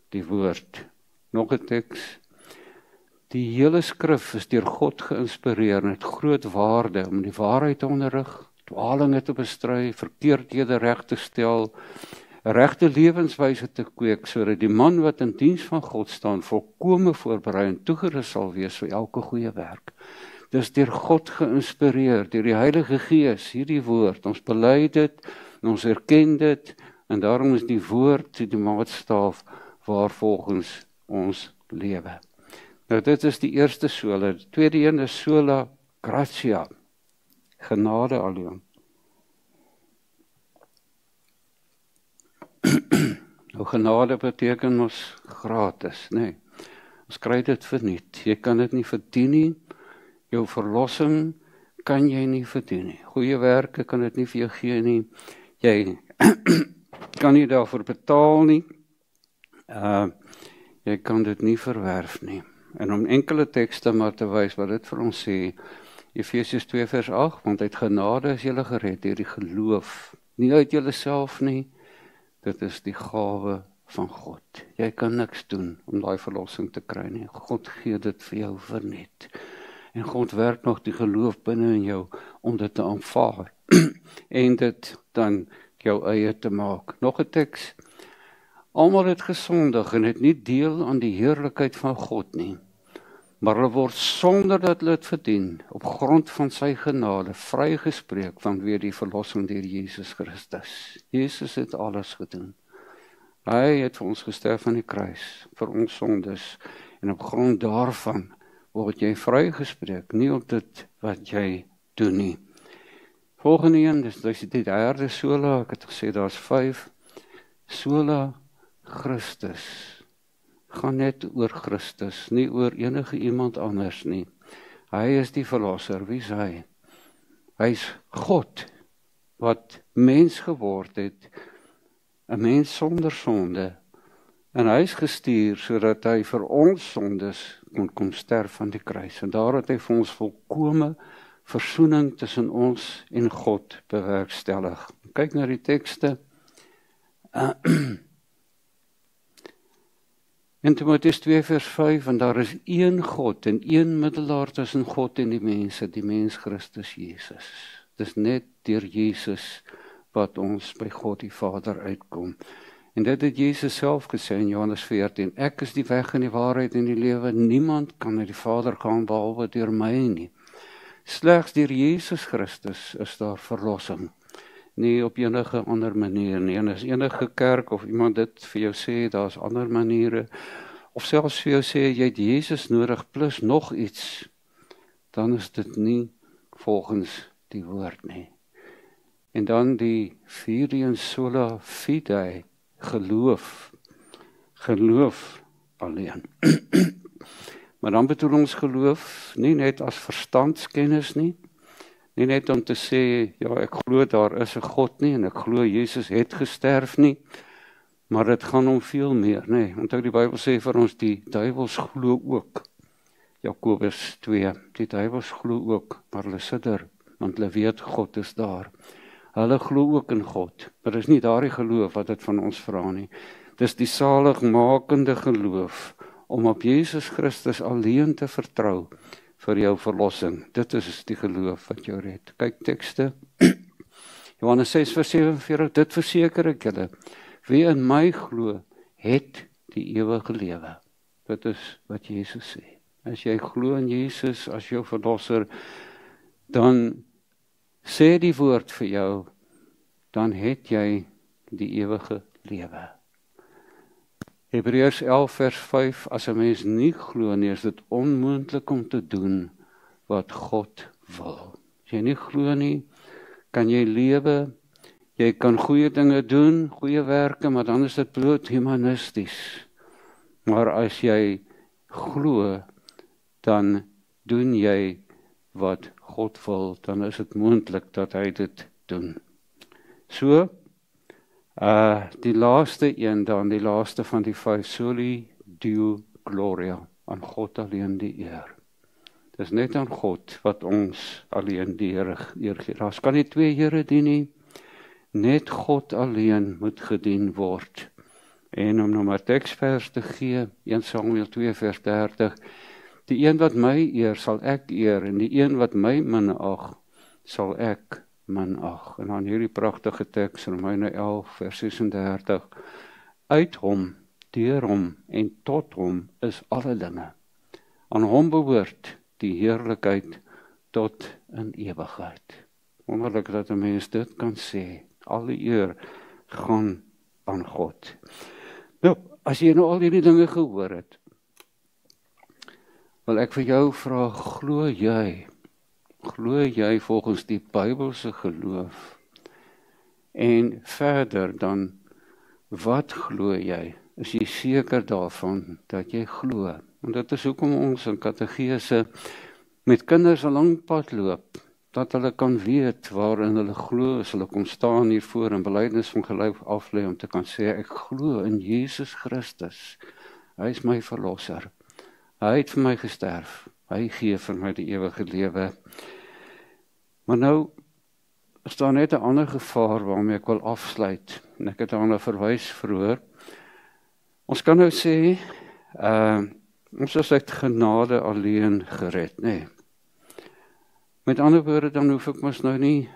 die woord. Nog 'n teks, die hele skrif is deur God geïnspireer en het groot waarde om die waarheid te onderrig, dwalinge te bestry, verkeerdhede reg te stel, 'n regte lewenswyse te kweek, sodat die man wat in diens van God staan, volkome voorberei en toegerus sal wees vir elke goeie werk. Dis deur God geïnspireer, deur die Heilige Gees, hierdie woord. Ons bely dit, en ons erken dit, en daarom is die woord die maatstaaf waarvolgens ons lewe. Nou dit is die eerste sola. Die tweede een is sola gratia, genade alleen. Nou genade beteken ons gratis, nee. Ons kry dit verniet. Jy kan dit nie verdien nie. Jou verlossing kan jy nie verdien nie. Goeie werke kan dit nie vir jou gee nie. Jy kan nie daarvoor betaal nie. Jy kan dit nie verwerf nie. En om enkele tekste maar te wys wat dit vir ons sê, Efesiërs 2 vers 8, want uit genade is julle gered deur die geloof, nie uit julleself nie, dit is die gawe van God. Jy kan niks doen om daai verlossing te kry nie. God gee dit vir jou verniet. En God werk nog die geloof binne in jou om dit te aanvaar en dit dan jou eie te maak. Nog 'n teks. Almal het gesondig en het nie deel aan die heerlikheid van God nie. Maar hulle word sonder dat hulle dit verdien, op grond van sy genade, vrygespreek vanweë die verlossing deur Jesus Christus. Jesus het alles gedoen. Hy het vir ons gesterf aan die kruis, vir ons sondes, en op grond daarvan word jy vrygespreek, nie op dit wat jy doen nie. Volgende een, dis die derde sola, ek het gesê daar's 5. Sola Christus. Gaan net oor Christus, nie oor enige iemand anders nie. Hy is die verlosser, wie is hy? Hy is God, wat mens geword het, 'n mens sonder sonde, en hy is gestuur, sodat hy vir ons sondes kon kom sterf aan die kruis, en daar het hy vir ons volkome versoening tussen ons en God bewerkstellig. Kyk na die tekste. In Timoteus 2 vers 5, en daar is een God en een middelaar tussen God en die mense, die mens Christus Jesus. Dis net deur Jesus wat ons by God die Vader uitkom. En dit het Jesus self gesê in Johannes 14, ek is die weg en die waarheid en die lewe, niemand kan na die Vader gaan behalwe deur my nie. Slegs deur Jesus Christus is daar verlossing, nie op enige ander manier nie. En as enige kerk of iemand dit vir jou sê, daar's ander maniere, of selfs vir jou sê, jy het Jesus nodig plus nog iets, dan is dit nie volgens die woord nie. En dan die vierde een, sola fide, geloof alleen. Maar dan bedoel ons geloof nie net as verstandskennis nie net om te sê, ja, ek glo daar is 'n God nie, en ek glo Jesus het gesterf nie, maar dit gaan om veel meer, nee. Onthou die Bybel sê vir ons, die duiwels glo ook, Jakobus 2, die duiwels glo ook, maar hulle sidder, want hulle weet God is daar. Hulle glo ook in God, maar dit is nie daardie geloof wat dit van ons vra nie. Dis die saligmakende geloof, om op Jesus Christus alleen te vertrou, vir jou verlossing. Dit is die geloof wat jou red. Kyk tekste. Johannes 6 vers 47, dit verseker ek julle, wie in my glo, het die ewige lewe. Dit is wat Jesus sê. As jy glo in Jesus as jou verlosser, dan sê die woord vir jou, dan het jy die ewige lewe. Hebreërs 11 vers 5, as 'n mens nie glo nie, is dit onmoontlik om te doen wat God wil. As jy nie glo nie, kan jy lewe, jy kan goeie dinge doen, goeie werke, maar dan is dit bloot humanisties. Maar as jy glo, dan doen jy wat God wil, dan is dit moontlik dat hy dit doen. So, die laaste een dan, die laaste van die 5, soli deo gloria, aan God alleen die eer. Dis net aan God wat ons alleen die eer gee. Daar kan nie 2 here dien nie, net God alleen moet gedien word. En om nou maar teksvers te gee, 1 Samuel 2 vers 30, die een wat my eer, sal ek eer, en die een wat my minag, sal ek minag. En dan hierdie pragtige teks, Romeine 11 vers 36, uit hom, deur hom en tot hom is alle dinge. Aan hom behoort die heerlikheid tot in ewigheid. Wonderlik dat 'n mens dit kan sê. Al die eer gaan aan God. Nou, as jy nou al hierdie dinge gehoor het, wil ek vir jou vra, glo jy volgens die Bybelse geloof? En verder dan, wat glo jy? Is jy seker daarvan dat jy glo? Want dit is hoekom ons in kategese met kinders 'n lang pad loop, dat hulle kan weet waarin hulle glo, as hulle kom staan hiervoor en belydenis van geloof aflê om te kan sê, ek glo in Jesus Christus. Hy is my verlosser. Hy het vir my gesterf. Hy gee vir my die ewige lewe. Maar nou is daar net 'n ander gevaar waarmee ek wil afsluit. En ek het daarna verwys vroeër. Ons kan nou sê, ons is uit genade alleen gered, nee. Met ander woorde, dan hoef ek mos nou nie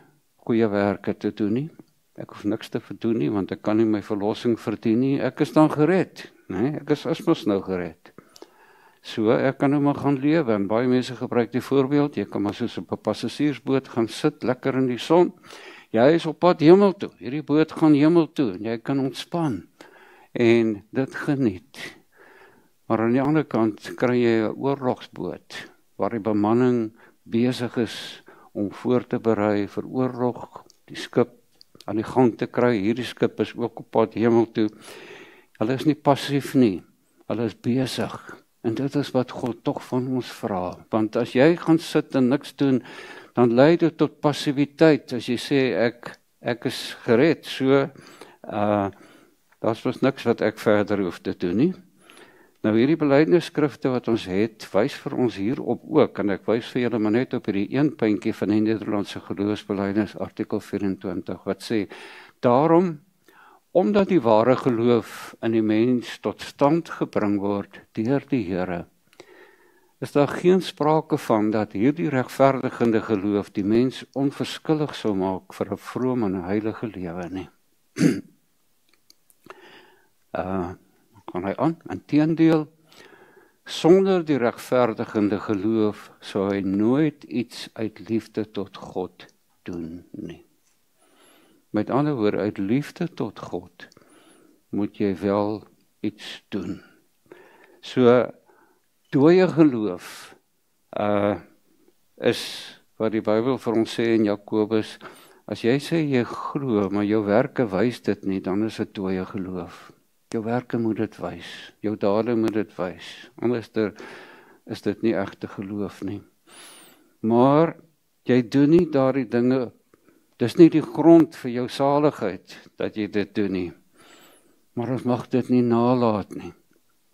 goeie werke te doen nie. Ek hoef niks te verdoen nie, want ek kan nie my verlossing verdien nie. Ek is dan gered, nee, ek is mos nou gered. So, ek kan nou maar gaan lewe, en baie mense gebruik die voorbeeld, jy kan maar soos op 'n passasiersboot gaan sit, lekker in die son, jy is op pad hemel toe, hierdie boot gaan hemel toe, en jy kan ontspan, en dit geniet. Maar aan die ander kant kry jy 'n oorlogsboot, waar die bemanning besig is om voor te berei vir oorlog, die skip aan die gang te kry, hierdie skip is ook op pad hemel toe, hulle is nie passief nie, hulle is besig. En dit is wat God tog van ons vra. Want as jy gaan sit en niks doen, dan lei dit tot passiwiteit. As jy sê, ek is gered, so, daar's was niks wat ek verder hoef te doen nie. Nou hierdie belydenisskrifte wat ons het, wys vir ons hierop ook, en ek wys vir julle maar net op hierdie een puntjie van die Nederlandse geloofsbelydenis, artikel 24, wat sê, daarom, omdat die ware geloof in die mens tot stand gebring word deur die Here, is daar geen sprake van dat hierdie regverdigende geloof die mens onverskillig sou maak vir 'n vroom en 'n heilige lewe nie. Kan hy aan? Inteendeel, sonder die regverdigende geloof sou hy nooit iets uit liefde tot God doen nie. Met ander woorde, uit liefde tot God moet jy wel iets doen. So, dooie geloof is wat die Bybel vir ons sê in Jakobus, as jy sê jy glo, maar jou werke wys dit nie, dan is dit dooie geloof. Jou werke moet dit wys, jou dade moet dit wys, anders is dit nie egte geloof nie. Maar jy doen nie daardie dinge, dis nie die grond vir jou saligheid, dat jy dit doen nie. Maar ons mag dit nie nalaat nie.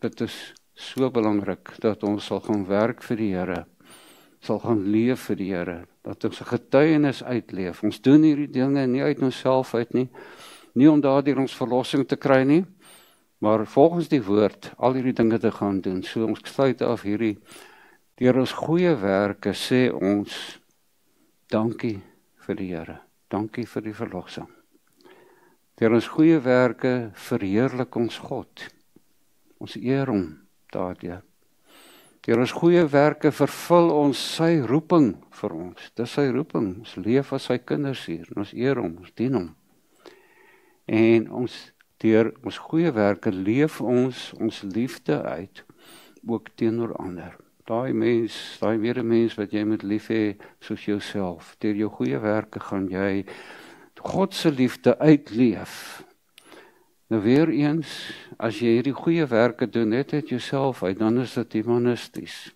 Dit is so belangrik, dat ons sal gaan werk vir die Here, sal gaan leef vir die Here, dat ons 'n getuienis uitleef. Ons doen hierdie dinge nie uit onsself uit nie, nie om daardeur ons verlossing te kry nie, maar volgens die woord, al hierdie dinge te gaan doen. So ons sluit af hierdie, deur ons goeie werke sê ons, dankie vir die Here, dankie vir die verlossing. Deur ons goeie werke verheerlik ons God, ons eer hom daardeur. Deur ons goeie werke vervul ons sy roeping vir ons, dis sy roeping, ons leef as sy kinders hier, ons eer hom, ons dien hom. En deur ons goeie werke leef ons liefde uit, ook teenoor ander. Daai medemens wat jy moet lief hê soos jouself. Deur jou goeie werke gaan jy God se liefde uitleef. Nou weer eens, as jy hierdie goeie werke doen net uit jouself uit, dan is dit humanisties.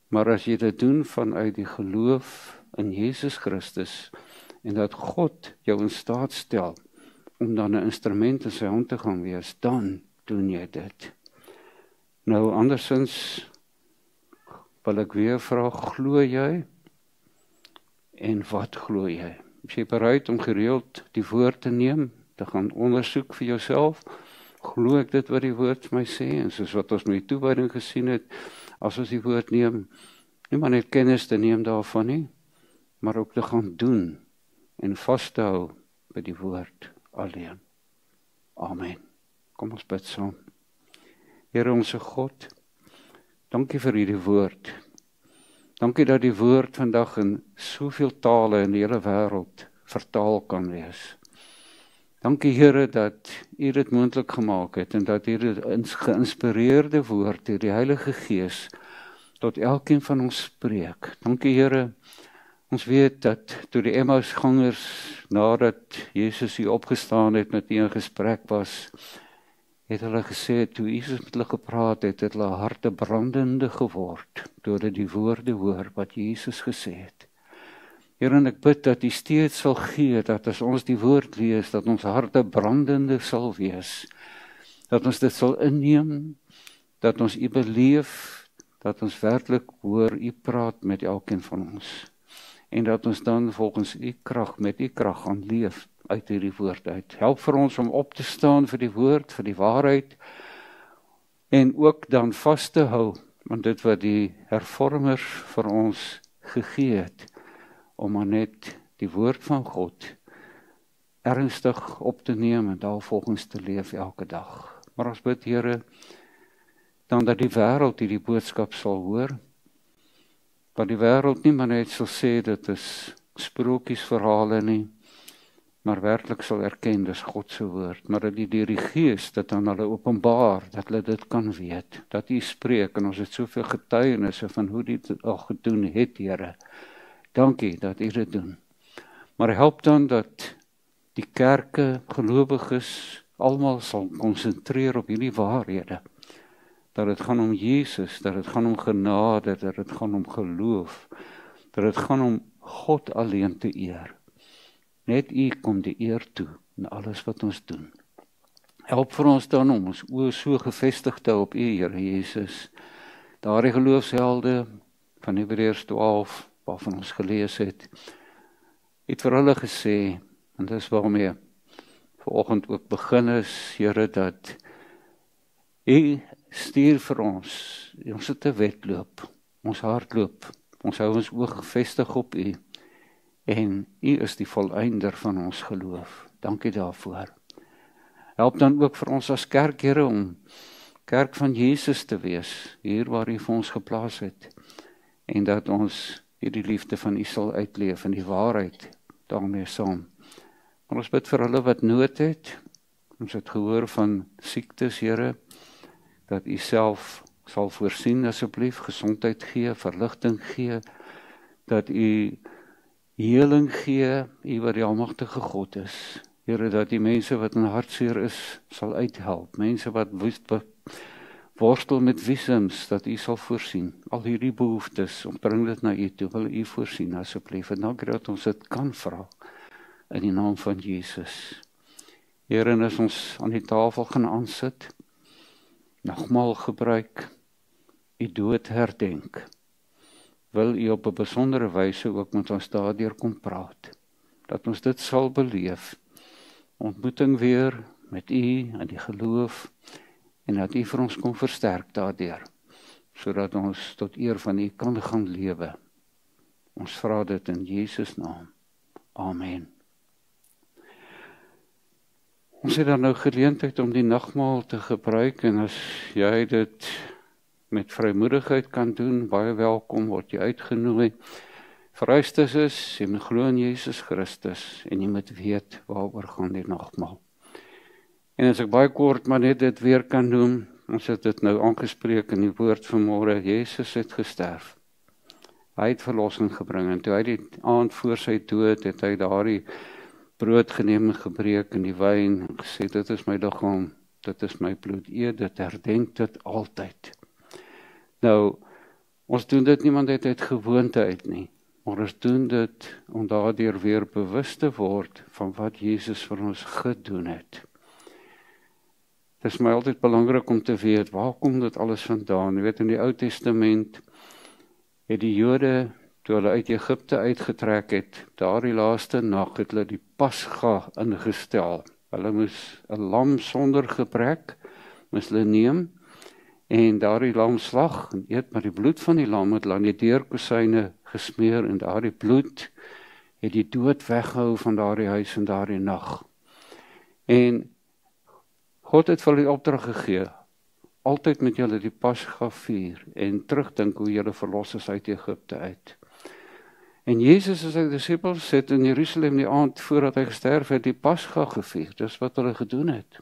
Maar as jy dit doen vanuit die geloof in Jesus Christus, en dat God jou in staat stel om dan 'n instrument in sy hand te gaan wees, dan doen jy dit. Nou andersins wil ek weer vra, glo jy? En wat glo jy? Is jy bereid om gereeld die woord te neem, te gaan ondersoek vir jouself? Glo ek dit wat die woord vir my sê? En soos wat ons met die toewyding gesien het, as ons die woord neem, nie maar net kennis te neem daarvan nie, maar ook te gaan doen en vas te hou by die woord alleen. Amen. Kom ons bid saam. Here onse God, dankie vir hierdie woord. Dankie dat die woord vandag in soveel tale in die hele wêreld vertaal kan wees. Dankie Here dat U dit moontlik gemaak het en dat hierdie geïnspireerde woord deur die Heilige Gees tot elkeen van ons spreek. Dankie Here, ons weet dat toe die Emmausgangers nadat Jesus hier opgestaan het met U in gesprek was, het hulle gesê, toe Jesus met hulle gepraat het hulle harte brandende geword, deur die woorde hoor wat Jesus gesê het. Here, en ek bid dat U steeds sal gee, dat as ons die woord lees, dat ons harte brandende sal wees, dat ons dit sal inneem, dat ons U beleef, dat ons werklik hoor U praat met elkeen van ons, en dat ons dan volgens U krag, met U krag gaan leef, uit hierdie woord uit. Help vir ons om op te staan vir die woord, vir die waarheid, En ook dan vas te hou, want dit wat die hervormers vir ons gegee het, om maar net die woord van God ernstig op te neem en daarvolgens te leef elke dag. Maar ons bid, Here, dan dat die wêreld hierdie boodskap sal hoor, dat die wêreld nie maar net sal sê dit is sprokiesverhale nie, maar werklik sal erken dis God se woord, maar dat die Gees dit aan hulle openbaar, dat hulle dit kan weet, dat U spreek, en ons het soveel getuienisse van hoe dit al gedoen het, Here. Dankie dat U dit doen. Maar help dan dat die kerke, gelowiges, almal sal konsentreer op hierdie waarhede, dat het gaan om Jesus, dat het gaan om genade, dat het gaan om geloof, dat het gaan om God alleen te eer. Net U kom die eer toe in alles wat ons doen. Help vir ons dan om ons oë so gefestig te hou op U, Here Jesus. Daardie geloofshelde van Hebreërs 12, waarvan ons gelees het vir hulle gesê, en dis waarmee vanoggend ook begin is, Here, dat U stuur vir ons het 'n wedloop, ons hardloop, ons hou ons oog gefestig op U, en U is die volëinder van ons geloof. Dankie daarvoor. Help dan ook vir ons as kerk, Here, om kerk van Jesus te wees, hier waar U vir ons geplaas het, en dat ons hierdie liefde van U sal uitleef in die waarheid daarmee saam. Maar ons bid vir hulle wat nood het, ons het gehoor van siektes, Here, dat U self sal voorsien asseblief, gesondheid gee, verligting gee, dat U heling gee, U wat die almagtige God is. Here, dat die mense wat in hartseer is, sal uithelp, mense wat worstel met wiesems, dat U sal voorsien, al hierdie behoeftes, bring dit na U toe, wil U voorsien asseblief, en dankie dat ons dit kan vra, in die naam van Jesus. Here, en as ons aan die tafel gaan aansit, nagmaal gebruik, U dood herdenk, wil U op 'n besondere wyse ook met ons daardeur kom praat, dat ons dit sal beleef, ontmoeting weer met U en die geloof, en dat U vir ons kom versterk daardeur, sodat ons tot eer van U kan gaan lewe. Ons vra dit in Jesus naam. Amen. Ons het dan nou geleentheid om die nagmaal te gebruik, en as jy dit met vrymoedigheid kan doen, baie welkom, word jy uitgenooi. Vereistes is, jy moet glo in Jesus Christus, en jy moet weet waaroor gaan die nagmaal. En as ek baie kort maar net dit weer kan noem, ons het dit nou aangespreek in die woord vanmôre, Jesus het gesterf. Hy het verlossing gebring, en toe hy die aand voor sy dood, het hy daardie brood geneem en gebreek in die wyn, en gesê, dit is my liggaam, dit is my bloed, eet dit, herdenk dit altyd. Nou, ons doen dit niemand uit gewoonte uit nie, maar ons doen dit om daardeur weer bewus te word van wat Jesus vir ons gedoen het. Het is my altyd belangrik om te weet, waar kom dit alles vandaan? Jy weet, in die Ou Testament het die Jode, toe hulle uit Egipte uitgetrek het, daardie laaste nag het hulle die Pasga ingestel. Hulle moes 'n lam sonder gebrek, moes hulle neem, en daardie lam slag, en eet, maar die bloed van die lam het hulle aan die deurkosyne gesmeer, en daardie bloed het die dood weggehou van daardie huis in daardie nag. En God het vir hulle opdrag gegee, altyd met julle die Pasga vier, en terugdink hoe julle verlos is uit Egipte uit. En Jesus en sy disippels het in Jerusalem die aand voordat hy gesterf het, die Pasga gevier, dis wat hulle gedoen het.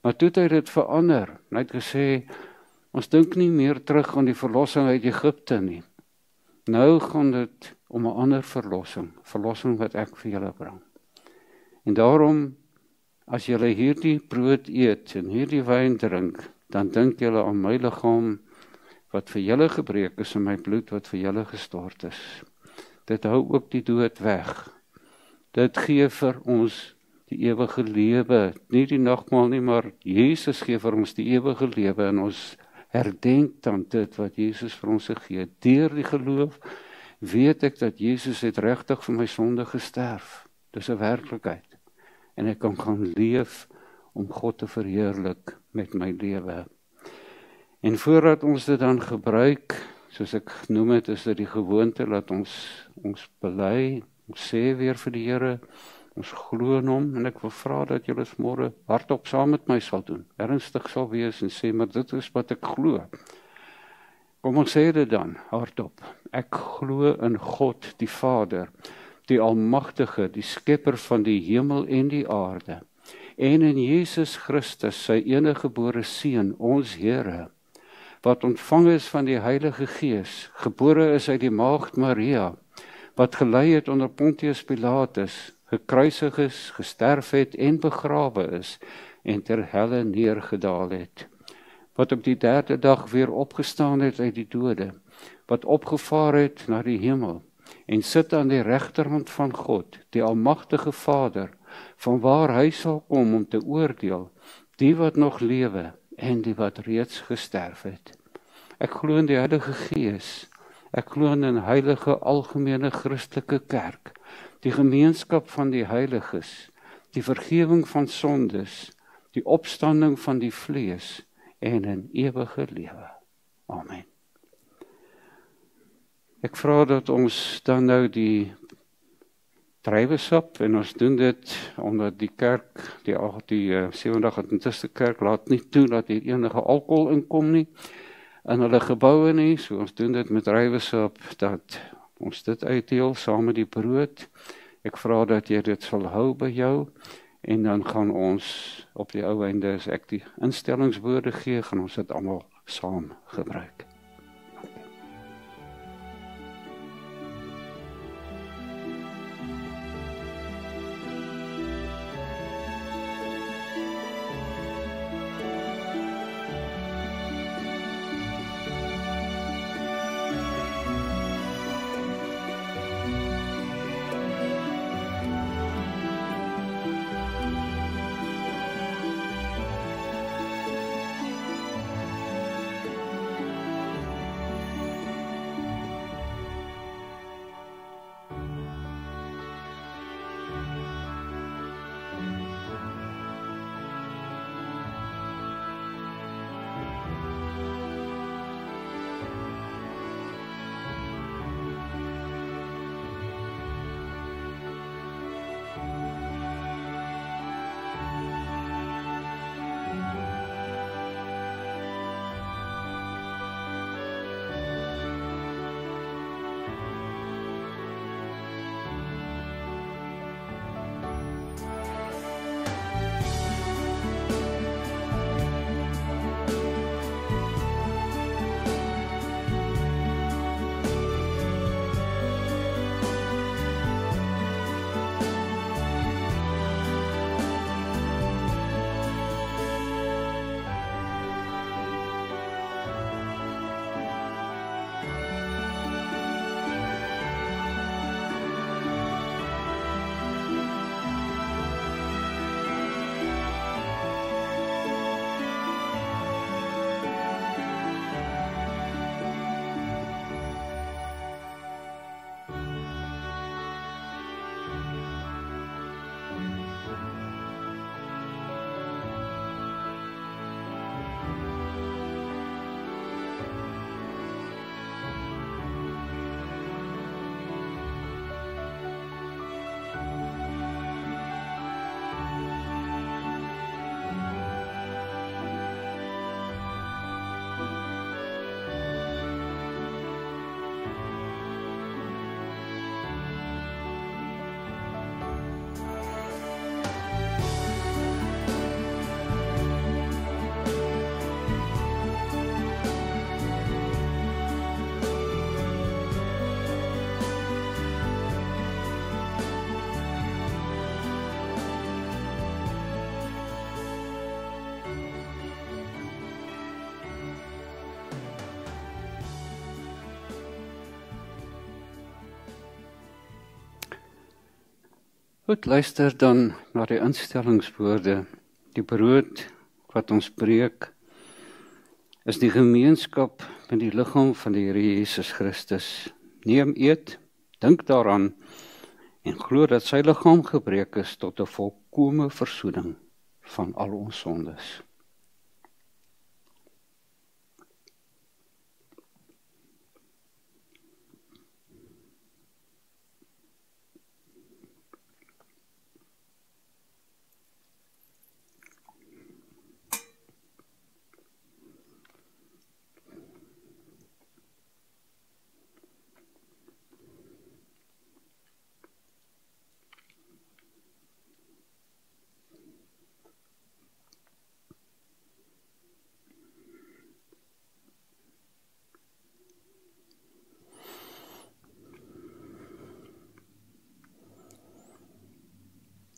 Maar toe het hy dit verander, en hy het gesê, ons dink nie meer terug aan die verlossing uit Egipte nie. Nou gaan dit om 'n ander verlossing wat ek vir julle bring. En daarom, as julle hierdie brood eet en hierdie wyn drink, dan dink julle aan my liggaam wat vir julle gebreek is en my bloed wat vir julle gestort is. Dit hou ook die dood weg. Dit gee vir ons die ewige lewe, nie die nagmaal nie, maar Jesus gee vir ons die ewige lewe, en ons herdenk dan dit wat Jesus vir ons gegee. Deur die geloof weet ek dat Jesus het regtig vir my sonde gesterf. Dis 'n werklikheid. En ek kan gaan leef om God te verheerlik met my lewe. En voordat ons dit dan gebruik, soos ek genoem het, is dit die gewoonte dat ons bely, ons sê weer vir die Here, ons glo in hom, en ek wil vra dat julle môre hardop saam met my sal doen, ernstig sal wees en sê, maar dit is wat ek glo. Kom ons sê dit dan, hardop. Ek glo in God, die Vader, die Almagtige, die Skepper van die hemel en die aarde, en in Jesus Christus, sy eniggebore Seun, ons Here, wat ontvang is van die Heilige Gees, gebore is uit die Maagd Maria, wat gelei het onder Pontius Pilatus, gekruisig is, gesterf het en begrawe is, en ter helle neergedaal het, wat op die 3de dag weer opgestaan het uit die dode, wat opgevaar het na die hemel, en sit aan die regterhand van God, die Almagtige Vader, vanwaar hy sal kom om te oordeel, die wat nog lewe, en die wat reeds gesterf het. Ek glo in die Heilige Gees, ek glo in 'n heilige algemene Christelike kerk, die gemeenskap van die heiliges, die vergewing van sondes, die opstanding van die vlees en 'n ewige lewe. Amen. Ek vra dat ons dan nou die druiwesap, en ons doen dit omdat die kerk, die 70 Adventiste kerk laat nie toe dat hier enige alkohol inkom nie in hulle geboue nie, so ons doen dit met druiwesap, dat ons dit uitdeel saam met die brood. Ek vra dat jy dit sal hou by jou, en dan gaan ons op die ou einde, as ek die instellingswoorde gee, gaan ons dit almal saam gebruik. Goed, luister dan na die instellingswoorde. Die brood wat ons breek is die gemeenskap met die liggaam van die Here Jesus Christus. Neem, eet, dink daaraan en glo dat sy liggaam gebreek is tot 'n volkome versoening van al ons sondes.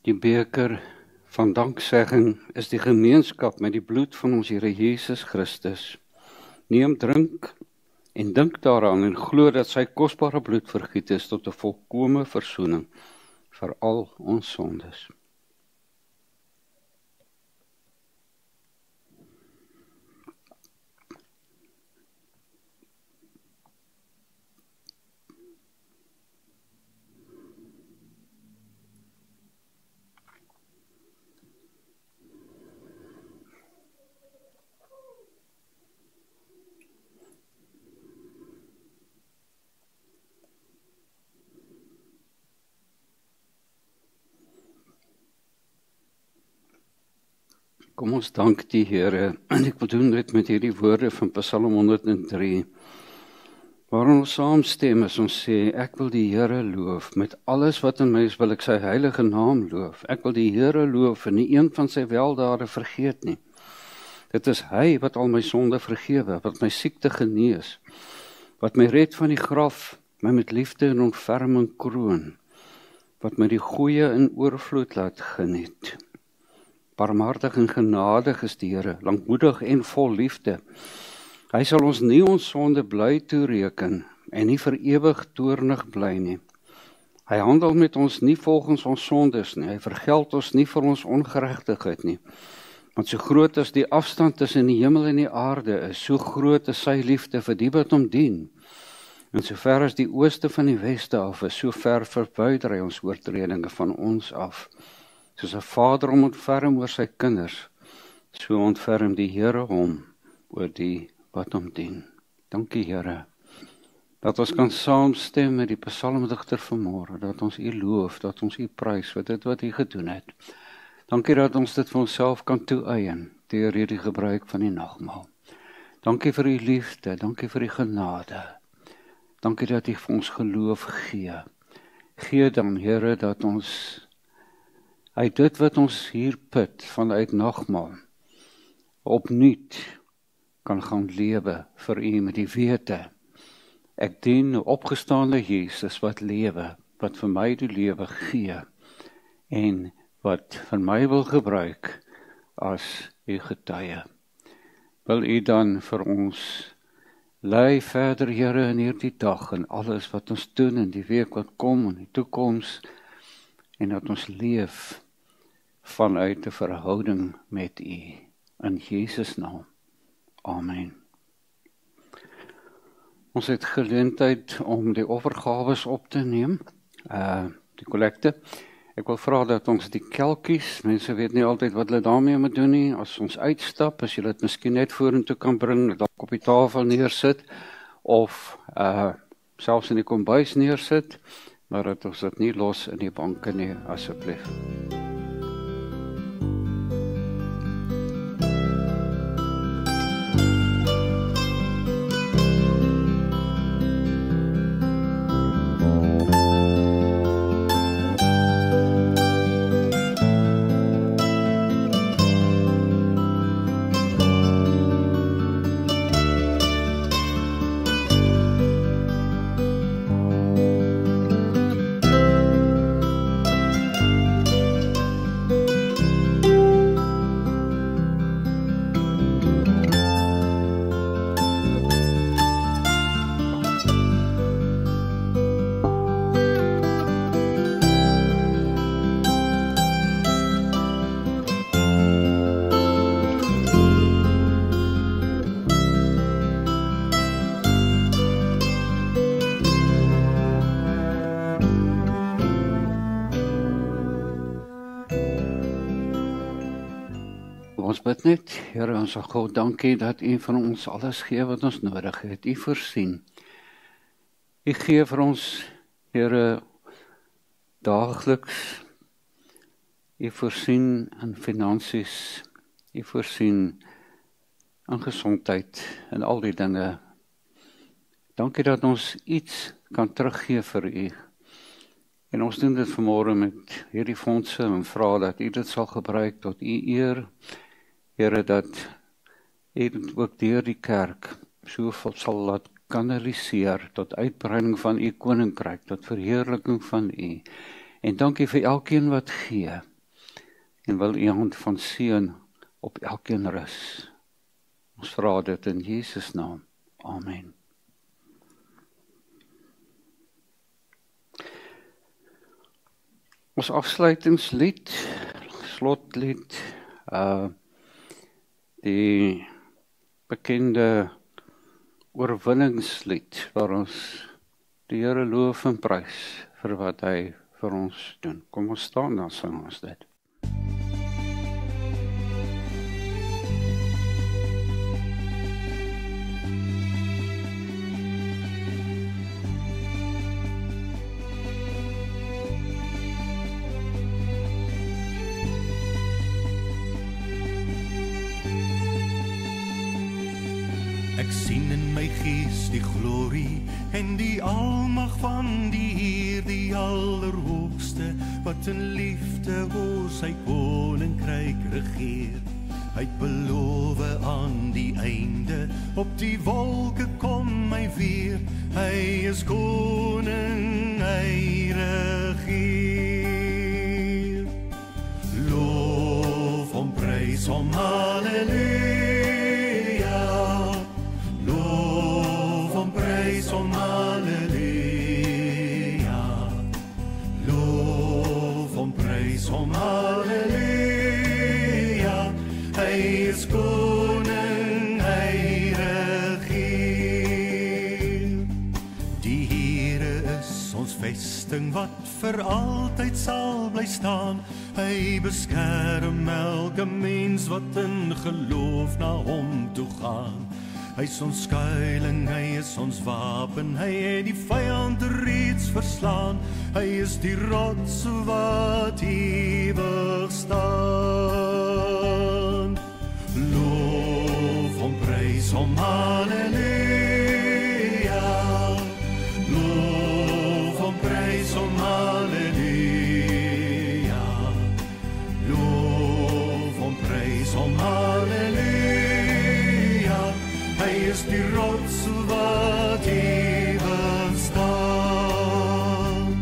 Die beker van danksegging is die gemeenskap met die bloed van ons Here Jesus Christus. Neem, drink en dink daaraan en glo dat sy kosbare bloed vergiet is tot 'n volkome versoening vir al ons sondes. Kom ons dank die Here, en ek wil doen dit met hierdie woorde van Psalm 103, waarin ons saamstem as ons sê, ek wil die Here loof, met alles wat in my is wil ek sy heilige naam loof, ek wil die Here loof en nie een van sy weldade vergeet nie. Dit is hy wat al my sonde vergewe, wat my siekte genees, wat my red van die graf, my met liefde en ontferming kroon, wat my die goeie in oorvloed laat geniet. Barmhartig en genadig is die Here, lankmoedig en vol liefde. Hy sal ons nie ons sonde bly toereken en nie vir ewig toornig bly nie. Hy handel met ons nie volgens ons sondes nie, hy vergeld ons nie vir ons ongeregtigheid nie. Want so groot as die afstand tussen die hemel en die aarde is, so groot is sy liefde vir die wat hom dien. En so ver as die ooste van die weste af is, so ver verwyder hy ons oortredinge van ons af. Soos 'n vader hom ontferm oor sy kinders, so ontferm die Here hom oor die wat hom dien. Dankie Here, dat ons kan saamstem met die psalmdigter vanmôre, dat ons U loof, dat ons U prys vir dit wat U gedoen het. Dankie dat ons dit vir onsself kan toeëien, deur hierdie gebruik van die nagmaal. Dankie vir U liefde, dankie vir U genade. Dankie dat U vir ons geloof gee. Gee dan Here dat ons uit dit wat ons hier put vanuit nagmaal opnuut kan gaan lewe vir U met die wete. Ek dien 'n opgestaande Jesus wat lewe, wat vir my die lewe gee en wat vir my wil gebruik as U getuie. Wil U dan vir ons lei verder Here in hierdie dag en alles wat ons doen in die week wat kom en die toekoms en dat ons leef vanuit 'n verhouding met U. In Jesus naam. Amen. Ons het geleentheid om die offergawes op te neem, die kollekte. Ek wil vra dat ons die kelkies, mense weet nie altyd wat hulle daarmee moet doen nie, as ons uitstap, as jy dit miskien net vorentoe kan bring, dalk op die tafel neersit, of selfs in die kombuis neersit, maar dat ons dit nie los in die banke nie, asseblief. Ons bid net, Here, ons God, dankie dat U van ons alles gee wat ons nodig het. U voorsien. U gee vir ons, Here, daagliks. U voorsien in finansies. U voorsien in gesondheid en al die dinge. Dankie dat ons iets kan teruggee vir U. En ons doen dit vanmôre met hierdie fondse en vra dat U dit sal gebruik tot U eer. Here, dat U ook deur die kerk soveel sal laat kanaliseer tot uitbreiding van U koninkryk, tot verheerliking van U. En dankie vir elkeen wat gee. en wil U hand van seën op elkeen rus. Ons vra dit in Jesus naam. Amen. Ons afsluitingslied, slotlied, die bekende oorwinningslied, waar ons die Here loof en prys vir wat hy vir ons doen. Kom ons staan, dan sing ons dit. Ek sien in my gees die glorie en die almag van die Heer, die Allerhoogste, wat in liefde oor sy koninkryk regeer. Hy het beloof aan die einde, op die wolke kom hy weer. Hy is koning, hy regeer. Loof hom, prys hom, halleluja. Prys hom, halleluja. Loof hom, prys hom, halleluja. Hy is koning, hy regeer. Die Here is ons vesting wat vir altyd sal bly staan. Hy beskerm elke mens wat in geloof na hom toe gaan. Hy is ons skuiling, hy is ons wapen, hy het die vyand reeds verslaan. Hy is die rots wat ewig staan. Loof hom, prys hom, halleluja. Loof hom, prys hom, halleluja. Loof hom, prys hom, halleluja. Hy is die rots wat ewig staan.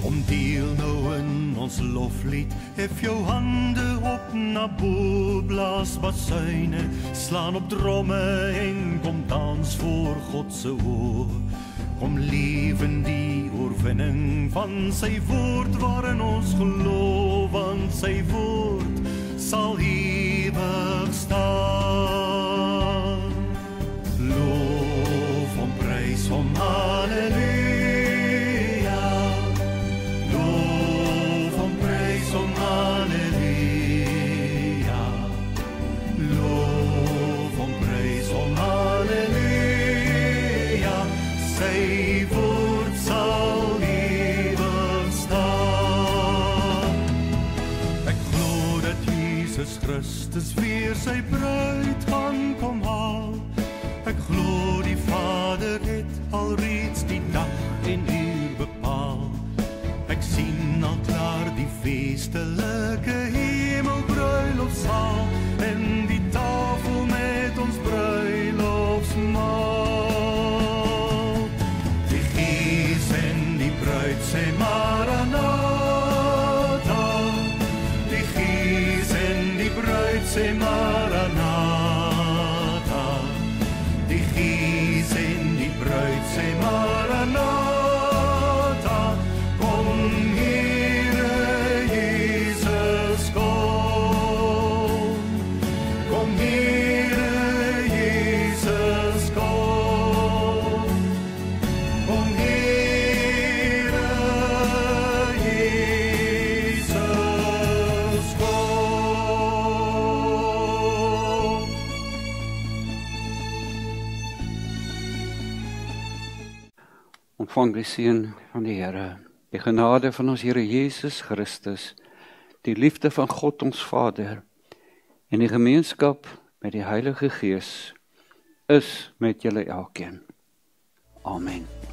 Om deel nou in ons loflied, hef jou hande op na bo, blaas basuine, slaan op dromme en kom dans voor God se oor. Kom leef in die oorwinning van sy woord, waarin ons geloof, want sy woord sal ewig staan. Loof hom, prys hom, halleluja. Loof hom, prys hom, halleluja. Loof hom, prys hom, halleluja. Sy woord sal ewig staan. Ek glo dat Jesus Christus weer sy bruid gaan kom haal. Ek glo die Vader het alreeds die dag en uur bepaal. Ek sien al klaar die feestelike hemelbruilofsaal en die tafel met ons bruilofsmaal. Die Gees en die bruid sê Maranatha. Die Gees en die bruid sê Maranatha. Die Gees en die bruid sê Maranatha. Kom Here Jesus, kom. Kom Here Jesus, kom. Kom Here Jesus, kom. Ontvang die seën van die Here, die genade van ons Here Jesus Christus, die liefde van God ons Vader en die gemeenskap met die Heilige Gees is met julle elkeen. Amen.